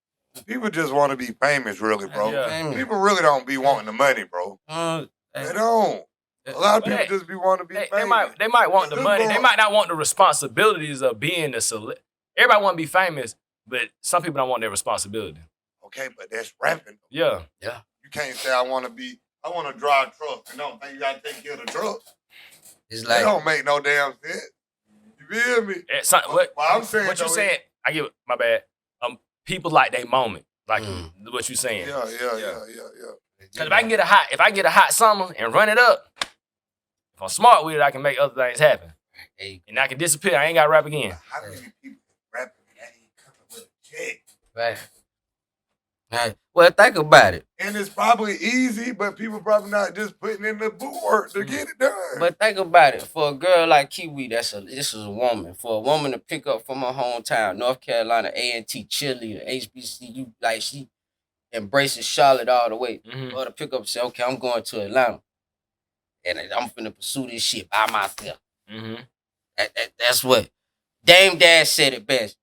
People just want to be famous, really, bro. Yeah. People really don't be wanting the money, bro. They don't. A lot of people just be wanting to be famous. They might want the money. They might not want the responsibilities of being a celebrity. Everybody want to be famous, but some people don't want their responsibility. Okay, but that's rapping. Yeah. You can't say I want to drive trucks and don't think you got to take care of the trucks. It's like, they don't make no damn sense. You feel me? What I'm saying, what you saying? I get my bad. People like they moment, like what you saying. Yeah. Because if I get a hot summer and run it up, if I'm smart with it, I can make other things happen. And I can disappear. I ain't got to rap again. How many people rapping that ain't coming with a check? Right. Well, think about it. And it's probably easy, but people probably not just putting in the boot work to get it done. But think about it. For a girl like Kiwi, this is a woman. For a woman to pick up from her hometown, North Carolina, A&T cheerleader, HBCU, like she embraces Charlotte all the way. For her to pick up and say, okay, I'm going to Atlanta. And I'm finna pursue this shit by myself. That's what Dame Dash said it best.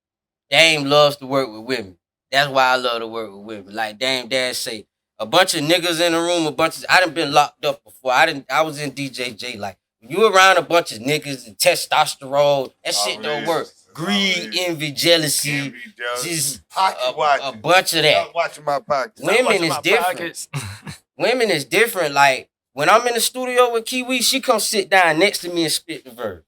Dame loves to work with women. That's why I love to work with women. Like Dame Dash say, a bunch of niggas in the room, I done been locked up before. I was in DJJ. Like, when you around a bunch of niggas and testosterone, that shit don't work. greed, envy, jealousy, Envy, jealousy, just pocket a watching. bunch of that. Stop watching my pockets. Women is different. Women is different. Like, when I'm in the studio with Kiwi, she come sit down next to me and spit the verse.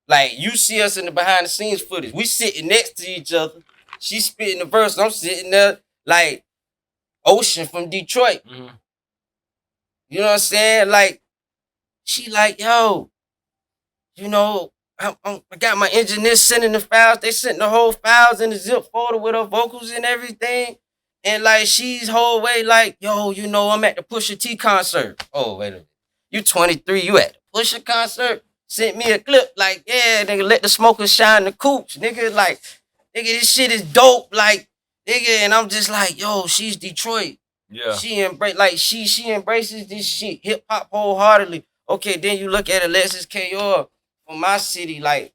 Like, you see us in the behind the scenes footage. We sitting next to each other. She spitting the verse. I'm sitting there like Ocean from Detroit. Mm-hmm. You know what I'm saying? Like, she like, yo, you know, I got my engineer sending the files. They sent the whole files in the zip folder with her vocals and everything. And like, she's whole way like, yo, you know, I'm at the Pusha T concert. Oh, wait a minute. You 23, you at the Pusha concert? Sent me a clip like, yeah, nigga, let the smokers shine the coops. Nigga, like, nigga, this shit is dope. Like, nigga, and I'm just like, yo, she's Detroit. Yeah. She embraces this shit, hip hop wholeheartedly. Okay, then you look at Alexis KR from my city, like,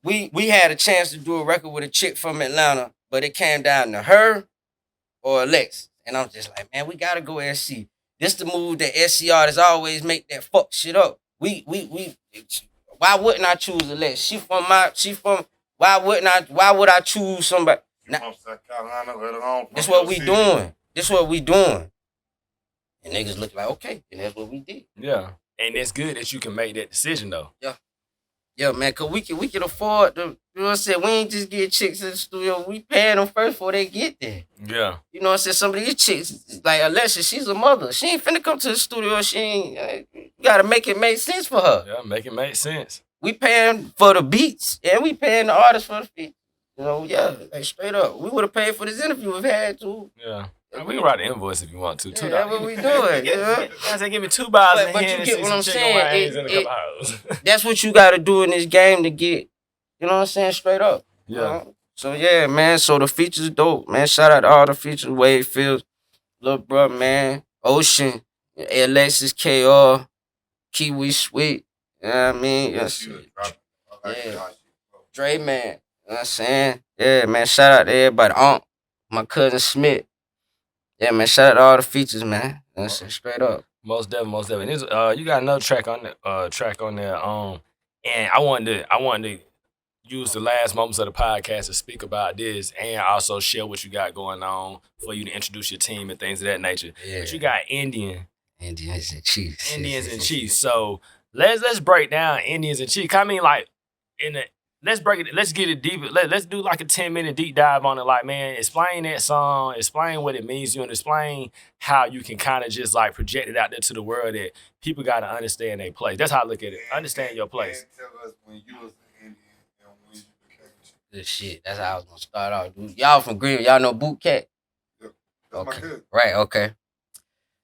we had a chance to do a record with a chick from Atlanta, but it came down to her or Alex. And I'm just like, man, we gotta go SC. This the move that SC artists always make that fuck shit up. Why wouldn't I choose Alex? Why would I choose somebody? From South Carolina, let alone That's what we doing. This what we doing. And niggas look like, okay, and that's what we did. Yeah. And it's good that you can make that decision though. Yeah, man, cause we can afford to, you know what I'm saying? We ain't just get chicks in the studio. We paying them first before they get there. Yeah. You know what I'm saying? Some of these chicks, like Alexis, she's a mother. She ain't finna come to the studio. She ain't, you gotta make it make sense for her. Yeah, make it make sense. We paying for the beats and we paying the artist for the feet. You know, yeah, like straight up. We would have paid for this interview if we had to. Yeah. We can write an invoice if you want to. Yeah, that's what we doing. You know? I say give me $2 but you get what I'm saying. Hours. That's what you got to do in this game to get, you know what I'm saying, straight up. Yeah. So, yeah, man. So, the features dope, man. Shout out to all the features. Wade Fields, Lil Bruh, man. Ocean, Alexis KR, Kiwi Sweet. You know what I mean? Yes. Yeah. Dre, man. You know what I'm saying? Yeah, man. Shout out to everybody. My cousin Smith. Yeah, man. Shout out to all the features, man. You know what I'm saying? Straight up. Most definitely. This, you got another track on there. And I wanted to use the last moments of the podcast to speak about this and also share what you got going on for you to introduce your team and things of that nature. Yeah. But you got Indians and Chiefs. So let's break down Indians and Chiefs. I mean, like, let's break it. Let's get it deeper. Let's do like a 10-minute deep dive on it. Like, man, explain that song, explain what it means to you, and explain how you can kind of just like project it out there to the world that people got to understand their place. That's how I look at it. Understand your place. Tell us when you was an Indian and when you became Good shit. That's how I was gonna start off, dude. Y'all from Greenville. Y'all know Boot Cat? That's Okay. my kid. Right, okay.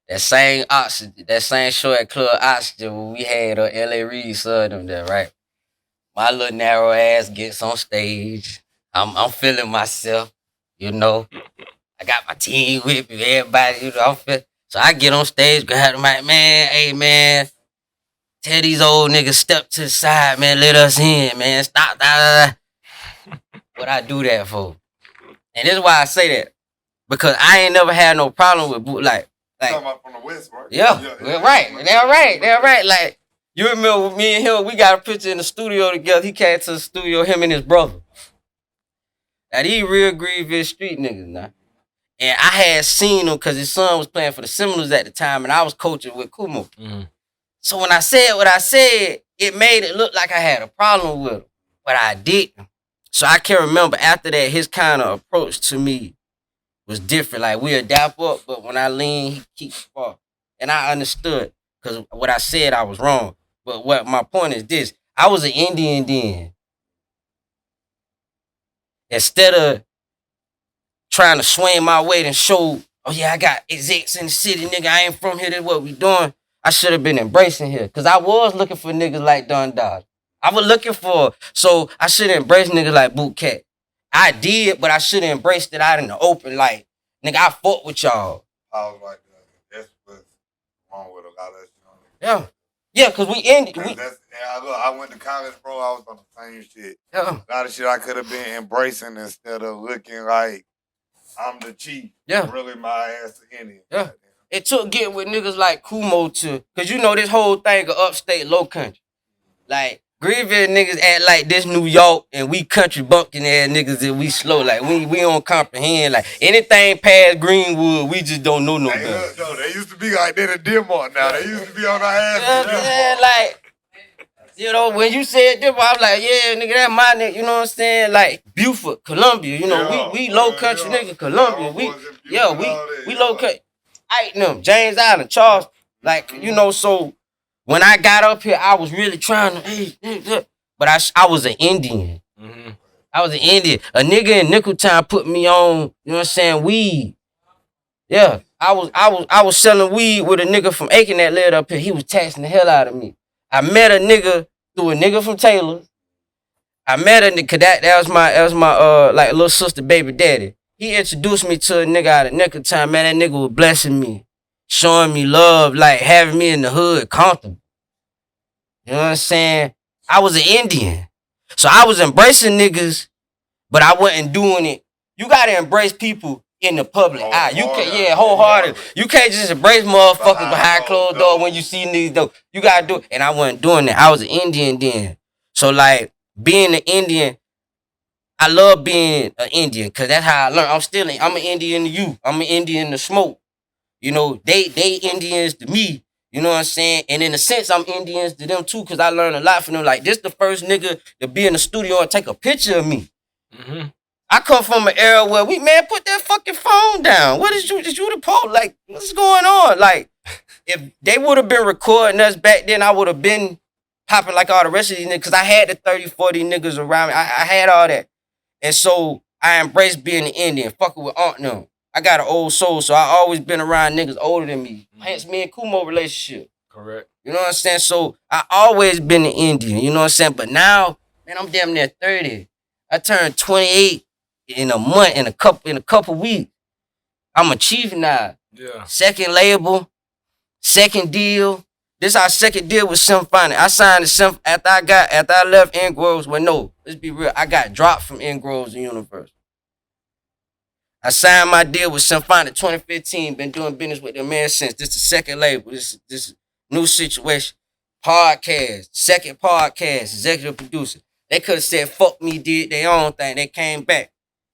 That same show at Club Oxygen when we had L.A. Reid son them there, right? My little narrow ass gets on stage. I'm feeling myself, you know. I got my team with me, everybody, you know. So I get on stage, grab the mic, man, hey, man, tell these old niggas step to the side, man, let us in, man, stop, What I do that for? And this is why I say that. Because I ain't never had no problem with, like. Talking about from the West, right? Yeah, right. They're right. Like, you remember me and him, we got a picture in the studio together. He came to the studio, him and his brother. Now, these real Greenville street niggas now. And I had seen him because his son was playing for the Seminoles at the time, and I was coaching with Kumo. Mm-hmm. So when I said what I said, it made it look like I had a problem with him, but I didn't. So I can remember after that, his kind of approach to me was different. Like, we'll dap up, but when I lean, he keeps far. And I understood, because what I said, I was wrong. But what my point is this. I was an Indian then. Instead of trying to swing my weight and show, oh yeah, I got execs in the city, nigga, I ain't from here, that's what we doing. I should have been embracing here. Because I was looking for niggas like Donn. I was looking for, so I should have embraced niggas like Boot Cat. I did, but I should have embraced it out in the open. Like, nigga, I fought with y'all. I was like, that's what's wrong with a lot of shit. Yeah. Yeah, because we ended. I went to college, bro. I was on the same shit. Yeah. A lot of shit I could have been embracing instead of looking like I'm the chief. Yeah. Really, my ass to Indian. Yeah. It took getting with niggas like Kumo to, because you know this whole thing of upstate low country. Like, Greenville niggas act like this New York and we country bumpkin ass niggas and we slow. Like we don't comprehend. Like anything past Greenwood, we just don't know no Hey, better. look, no, they used to be like that at Denmark now. They used to be on our ass. You know what I'm saying? Like, you know, when you said Denmark, I was like, yeah, nigga, that my nigga, you know what I'm saying? Like Buford, Columbia, you know, we low country nigga, Columbia. We low country. Them, James Island, Charles, like, you know, so when I got up here, I was really trying to, but I was an Indian. Mm-hmm. I was an Indian. A nigga in Nickeltown put me on, you know what I'm saying, weed. Yeah, I was selling weed with a nigga from Aiken that lived up here. He was taxing the hell out of me. I met a nigga through a nigga from Taylor. I met a nigga, that was my like little sister baby daddy. He introduced me to a nigga out of Nickeltown. Man, that nigga was blessing me, showing me love, like having me in the hood comfortable. You know what I'm saying? I was an Indian. So I was embracing niggas, but I wasn't doing it. You gotta embrace people in the public eye. You can't, wholehearted. You can't just embrace motherfuckers behind closed door when you see niggas though. You gotta do it. And I wasn't doing that. I was an Indian then. So like being an Indian, I love being an Indian because that's how I learned. I'm an Indian to you. I'm an Indian to Smoke. You know, they Indians to me. You know what I'm saying? And in a sense, I'm Indians to them too because I learned a lot from them. Like, this the first nigga to be in the studio and take a picture of me. Mm-hmm. I come from an era where man, put that fucking phone down. What is you the post? Like, what's going on? Like, if they would have been recording us back then, I would have been popping like all the rest of these niggas because I had the 30, 40 niggas around me. I had all that. And so I embraced being an Indian, fucking with Aunt them. I got an old soul, so I always been around niggas older than me. Hence me and Kumo relationship. Correct. You know what I'm saying? So I always been an Indian, you know what I'm saying? But now, man, I'm damn near 30. I turned 28 in a month, in a couple weeks. I'm a chief now. Yeah. Second label, second deal. This our second deal with Symphonic. I signed the after I left Ingroves. Well, no, let's be real. I got dropped from Ingroves and Universal. I signed my deal with Symphonic 2015. Been doing business with them man since. This is the second label. This new situation. Podcast, second podcast, executive producer. They could have said, fuck me, did their own thing. They came back.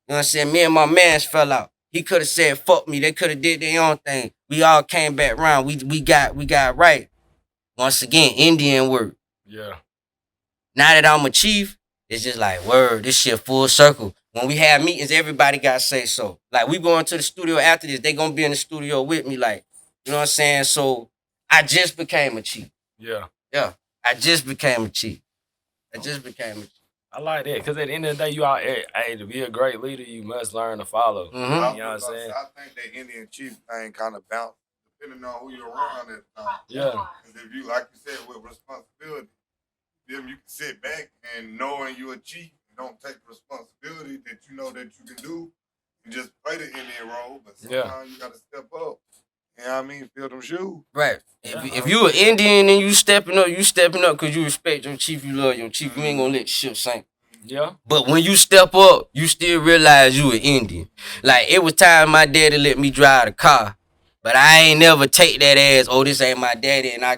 You know what I'm saying? Me and my mans fell out. He could have said, fuck me. They could have did their own thing. We all came back around. We got right. Once again, Indian work. Yeah. Now that I'm a chief, it's just like, word, this shit full circle. When we have meetings, everybody got to say so. Like, we going to the studio after this. They going to be in the studio with me. Like, you know what I'm saying? So, I just became a chief. Yeah. Yeah. I just became a chief. I like that because at the end of the day, you all, hey, to be a great leader, you must learn to follow. Mm-hmm. You know what I'm saying? I think that Indian chief thing kind of bounce depending on who you're around at the time. Yeah. Because if you, like you said, with responsibility, then you can sit back and knowing you're a chief, and don't take responsibility that you know that you can do, and just play the Indian role. But sometimes you got to step up. You know what I mean? Fill them shoes. Right. If you an Indian and you stepping up because you respect your chief, you love your chief, you ain't gonna let shit sink. Yeah. But when you step up, you still realize you an Indian. Like, it was time my daddy let me drive the car. But I ain't never take that as, oh, this ain't my daddy and I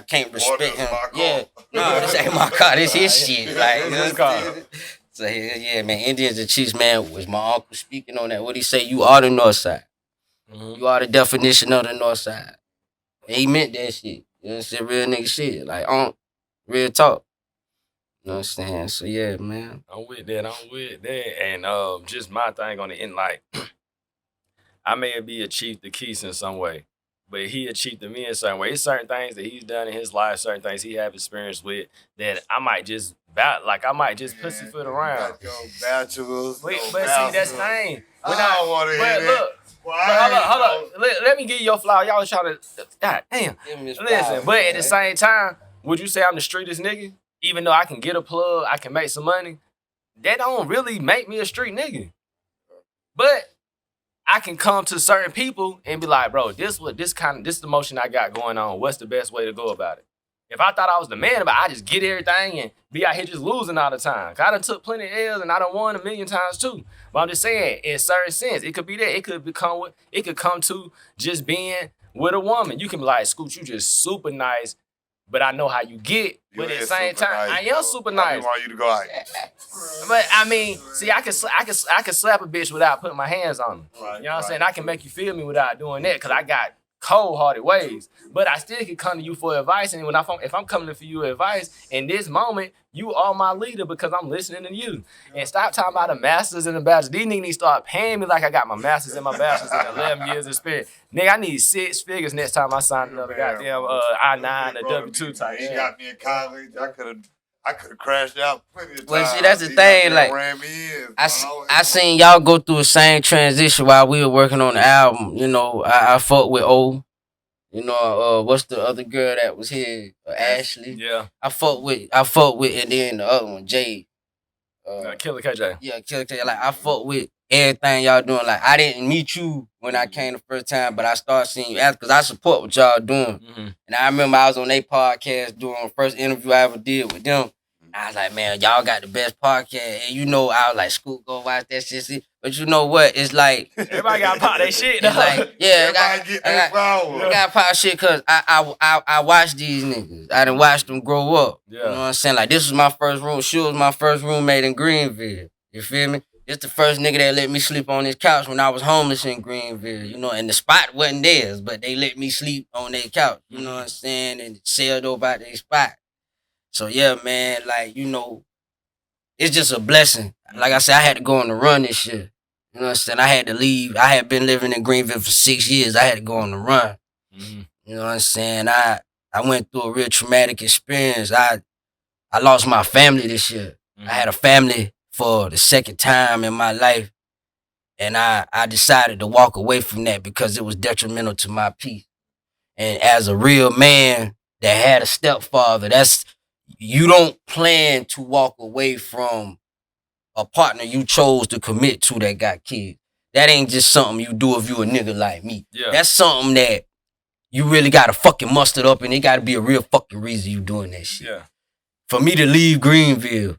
can't respect him. Yeah. No, this ain't my car, this his shit. Like, his car. So yeah, man, Indians and Chiefs, man, was my uncle speaking on that. What he say? You are the North Side. Mm-hmm. You are the definition of the North Side. And he meant that shit. You know what I'm saying? Real nigga shit. Like, real talk. You know what I'm saying? So yeah, man. I'm with that. And just my thing on the end, like, I may be a chief to Keith in some way, but he a chief to me in some way. It's certain things that he's done in his life, certain things he have experience with that I might just pussyfoot around. Bachelors. But see, that's the thing. I don't want to hear that. Look, hold up. Let me give you your flower. Y'all was trying to, God damn. Listen, but at the same time, would you say I'm the streetest nigga? Even though I can get a plug, I can make some money, that don't really make me a street nigga. But I can come to certain people and be like, bro, this is the motion I got going on. What's the best way to go about it? If I thought I was the man about it, I just get everything and be out here just losing all the time. Cause I done took plenty of L's and I done won a million times too. But I'm just saying, in certain sense, it could be that. It could come to just being with a woman. You can be like, Scoot, you just super nice, but I know how you get. But at the same time, I am super I nice. want you to go like. But I mean, see, I can slap a bitch without putting my hands on her. Right, You know what I'm saying? I can make you feel me without doing that because I got cold-hearted ways. But I still can come to you for advice. And if I'm coming for you advice, in this moment, you are my leader because I'm listening to you. And stop talking about the masters and the bachelors. These niggas need to start paying me like I got my masters and my bachelors and 11 years of experience. Nigga, I need 6 figures next time I sign another goddamn I-9 or W-2 type shit. He got me in college. I could have crashed out plenty of times. Well, see, that's the thing. Like, ran me in, I seen y'all go through the same transition while we were working on the album. You know, I fucked with O. You know, what's the other girl that was here? Ashley. Yeah. I fucked with, and then the other one, Jade. Killer KJ. Yeah, Killer KJ. Like, I fucked with everything y'all doing. Like, I didn't meet you when I came the first time, but I started seeing you after because I support what y'all doing. And I remember I was on their podcast doing the first interview I ever did with them. I was like, man, y'all got the best podcast. And you know, I was like, Scoop, go watch that shit. See? But you know what? It's like everybody got to pop their shit. It's like, yeah, I got pop shit because I watched these niggas. I done watched them grow up. Yeah. You know what I'm saying? Like, this was my first room. She was my first roommate in Greenville. You feel me? This the first nigga that let me sleep on his couch when I was homeless in Greenville. You know, and the spot wasn't theirs, but they let me sleep on their couch. You know what I'm saying? And sailed over out their spot. So yeah, man, like, you know, it's just a blessing. Like I said, I had to go on the run this year. You know what I'm saying? I had to leave. I had been living in Greenville for 6 years. I had to go on the run. You know what I'm saying? I went through a real traumatic experience. I lost my family this year. I had a family for the second time in my life. And I decided to walk away from that because it was detrimental to my peace. And as a real man that had a stepfather, you don't plan to walk away from a partner you chose to commit to that got kids. That ain't just something you do if you a nigga like me. Yeah. That's something that you really gotta fucking muster up, and it gotta be a real fucking reason you doing that shit. Yeah. For me to leave Greenville,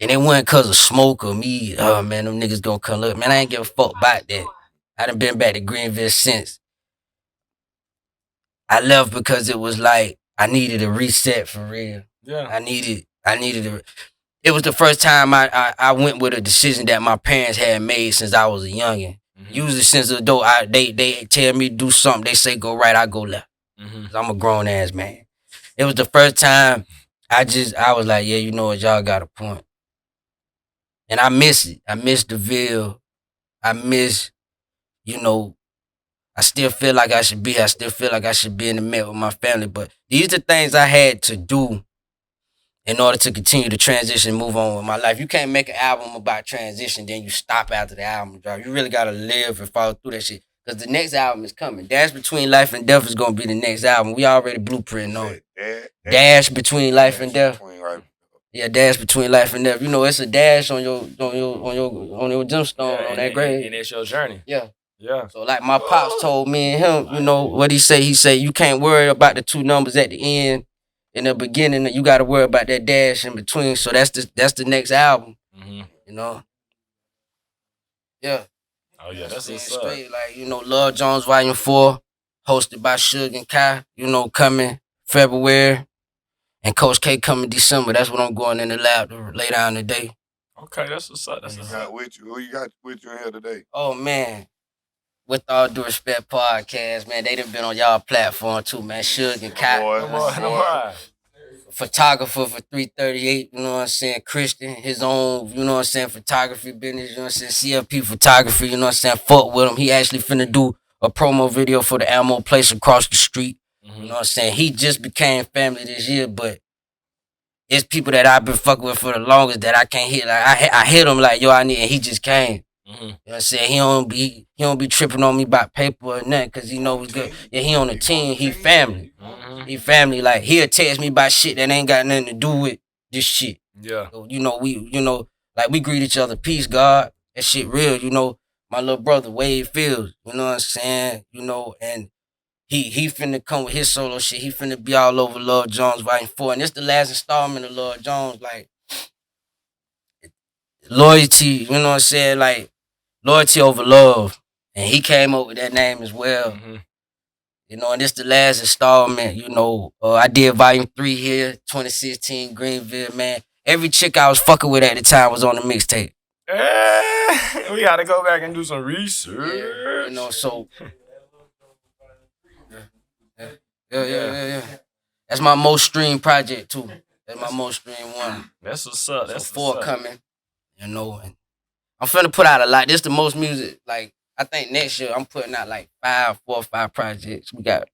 and it wasn't cause of smoke or me, oh man, them niggas gonna come look. Man, I ain't give a fuck about that. I done been back to Greenville since. I left because it was like, I needed a reset for real. Yeah. I needed it was the first time I went with a decision that my parents had made since I was a youngin'. Usually since a adult, they tell me to do something, they say go right, I go left. 'Cause I'm a grown ass man. It was the first time I was like, yeah, you know what, y'all got a point. And I miss it. I miss the Ville. I miss, you know, I still feel like I should be. I still feel like I should be in the Met with my family. But these are the things I had to do in order to continue to transition and move on with my life. You can't make an album about transition, then you stop after the album drop. You really got to live and follow through that shit. Because the next album is coming. Dash Between Life and Death is going to be the next album. We already blueprinting on it. Dash Between Life and Death. Yeah, Dash Between Life and Death. You know, it's a dash on your gemstone on that grave. And it's your journey. Yeah. Yeah. So like my pops told me and him, you know, what he say? He said, you can't worry about the 2 numbers at the end. In the beginning, you got to worry about that dash in between. So that's the next album. You know? Yeah. Oh yeah, that's what's straight. Like, you know, Love Jones Volume 4, hosted by Suge and Kai, you know, coming February. And Coach K coming December. That's what I'm going in the lab to lay down today. Okay, that's what's up. That's what's up. Who you got with you in here today? Oh man. With All Due Respect podcast, man, they done been on y'all platform too, man. Suge and Kai. Photographer for 338, you know what I'm saying? Christian, his own, you know what I'm saying, photography business, you know what I'm saying? CLP photography, you know what I'm saying? Fuck with him. He actually finna do a promo video for the Ammo place across the street. You know what I'm saying? He just became family this year, but it's people that I've been fucking with for the longest that I can't hit. Like I hit him like, yo, I need, and he just came. You know what I'm saying? He don't be tripping on me about paper or nothing, cause he know it's good. Yeah, he on the team, he family. He family, like he'll text me about shit that ain't got nothing to do with this shit. Yeah. So, you know, we greet each other, peace, God. That shit real, you know. My little brother, Wade Fields, you know what I'm saying? You know, and he finna come with his solo shit. He finna be all over Love Jones Volume 4. And this the last installment of Love Jones, like loyalty, you know what I'm saying? Like loyalty over love. And he came up with that name as well. You know, and this the last installment. You know, I did volume 3 here, 2016 Greenville, man. Every chick I was fucking with at the time was on the mixtape. We gotta go back and do some research. Yeah, you know, so yeah. That's my most streamed project too. That's my most streamed one. That's what's up. So That's forthcoming, you know, and I'm finna put out a lot. This the most music. Like I think next year I'm putting out like 4 or 5 projects. We got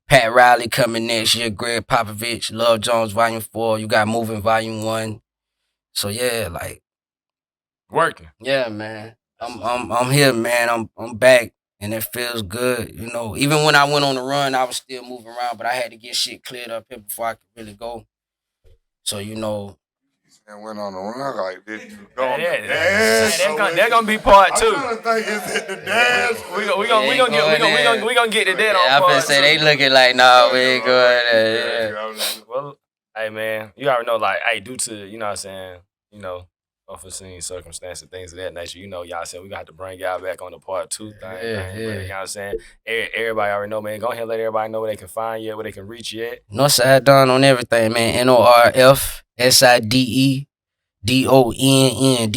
Pat Riley coming next year, Greg Popovich, Love Jones Volume 4. You got Moving Volume 1. So yeah, like working. yeah, man. I'm here, man. I'm back. And it feels good, you know. Even when I went on the run, I was still moving around, but I had to get shit cleared up here before I could really go. So, you know. And went on the run like this. They're gonna be part 2. I'm trying to think, is it the dance? We gonna get to that on I part been say 2. they looking like, nah, we ain't going there. Well, hey man, you already know, like, hey, due to, you know what I'm saying, you know, unforeseen circumstances, things of that nature, you know, y'all said we got to bring y'all back on the part 2 thing. Yeah. You know what I'm saying? Everybody already know, man. Go ahead and let everybody know where they can find you, where they can reach you at. Northside Donn on everything, man. NORFSIDE. DONN,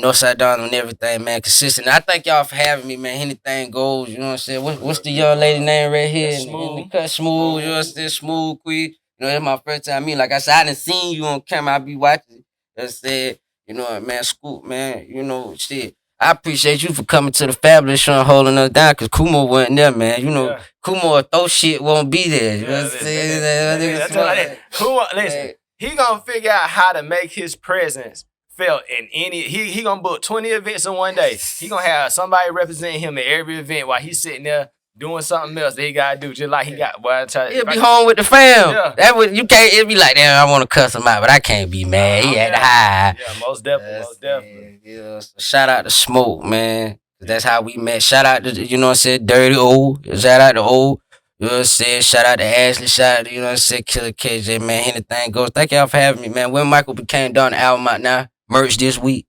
Northside Donn on everything, man. Consistent. I thank y'all for having me, man. Anything goes, you know what I'm saying? What's the young lady name right here? In the cut, Smooth, you know what I'm saying? Smooth, quick. You know, it's my first time. Like I said, I done seen you on camera. I be watching. I said, you know, man, Scoop, man, you know, shit. I appreciate you for coming to the Fabulous show and holding us down, because Kumo wasn't there, man. You know, Kumo or throw shit won't be there. You know what I'm saying? Kumo, listen. He gonna figure out how to make his presence felt in any. He gonna book 20 events in one day. He gonna have somebody represent him at every event while he's sitting there doing something else that he gotta do, just like he got. Boy, he'll be home with the fam. Yeah. That would you can't. It'll be like, damn, I want to cuss him out, but I can't be mad. He had to hide. Yeah, most definitely. Yeah. So shout out to Smoke, man. That's how we met. Shout out to, you know what I'm saying, Dirty O. Shout out to O. You know what I'm saying? Shout out to Ashley. Shout out to, you know what I'm saying, Killer KJ, man. Anything goes. Thank y'all for having me, man. When Michael Became Donn album out now. Merch this week.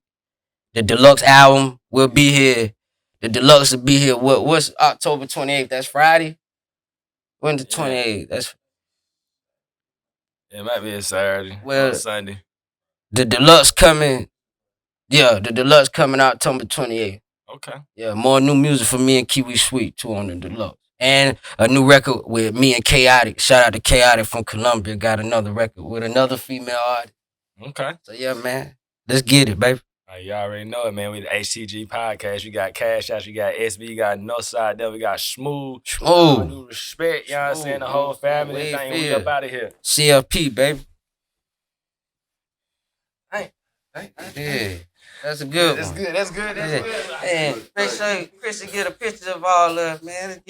The deluxe album will be here. The deluxe will be here. What's October 28th? That's Friday? When the 28th? That's it might be a Saturday. Well, or Sunday. The deluxe coming. Yeah, the deluxe coming October 28th. Okay. Yeah, more new music for me and Kiwi Sweet too on the deluxe. And a new record with me and Chaotic. Shout out to Chaotic from Columbia. Got another record with another female artist. Okay. So yeah, man. Let's get it, baby. You already know it, man. We the HTG podcast. You got Cash Out, you got SB, you got Northside there, we got Smooth. New respect, you know what I'm saying? The whole family thing. We up out of here. CFP, baby. Yeah. That's a good one. That's good. And make sure Christian get a picture of all of us, man.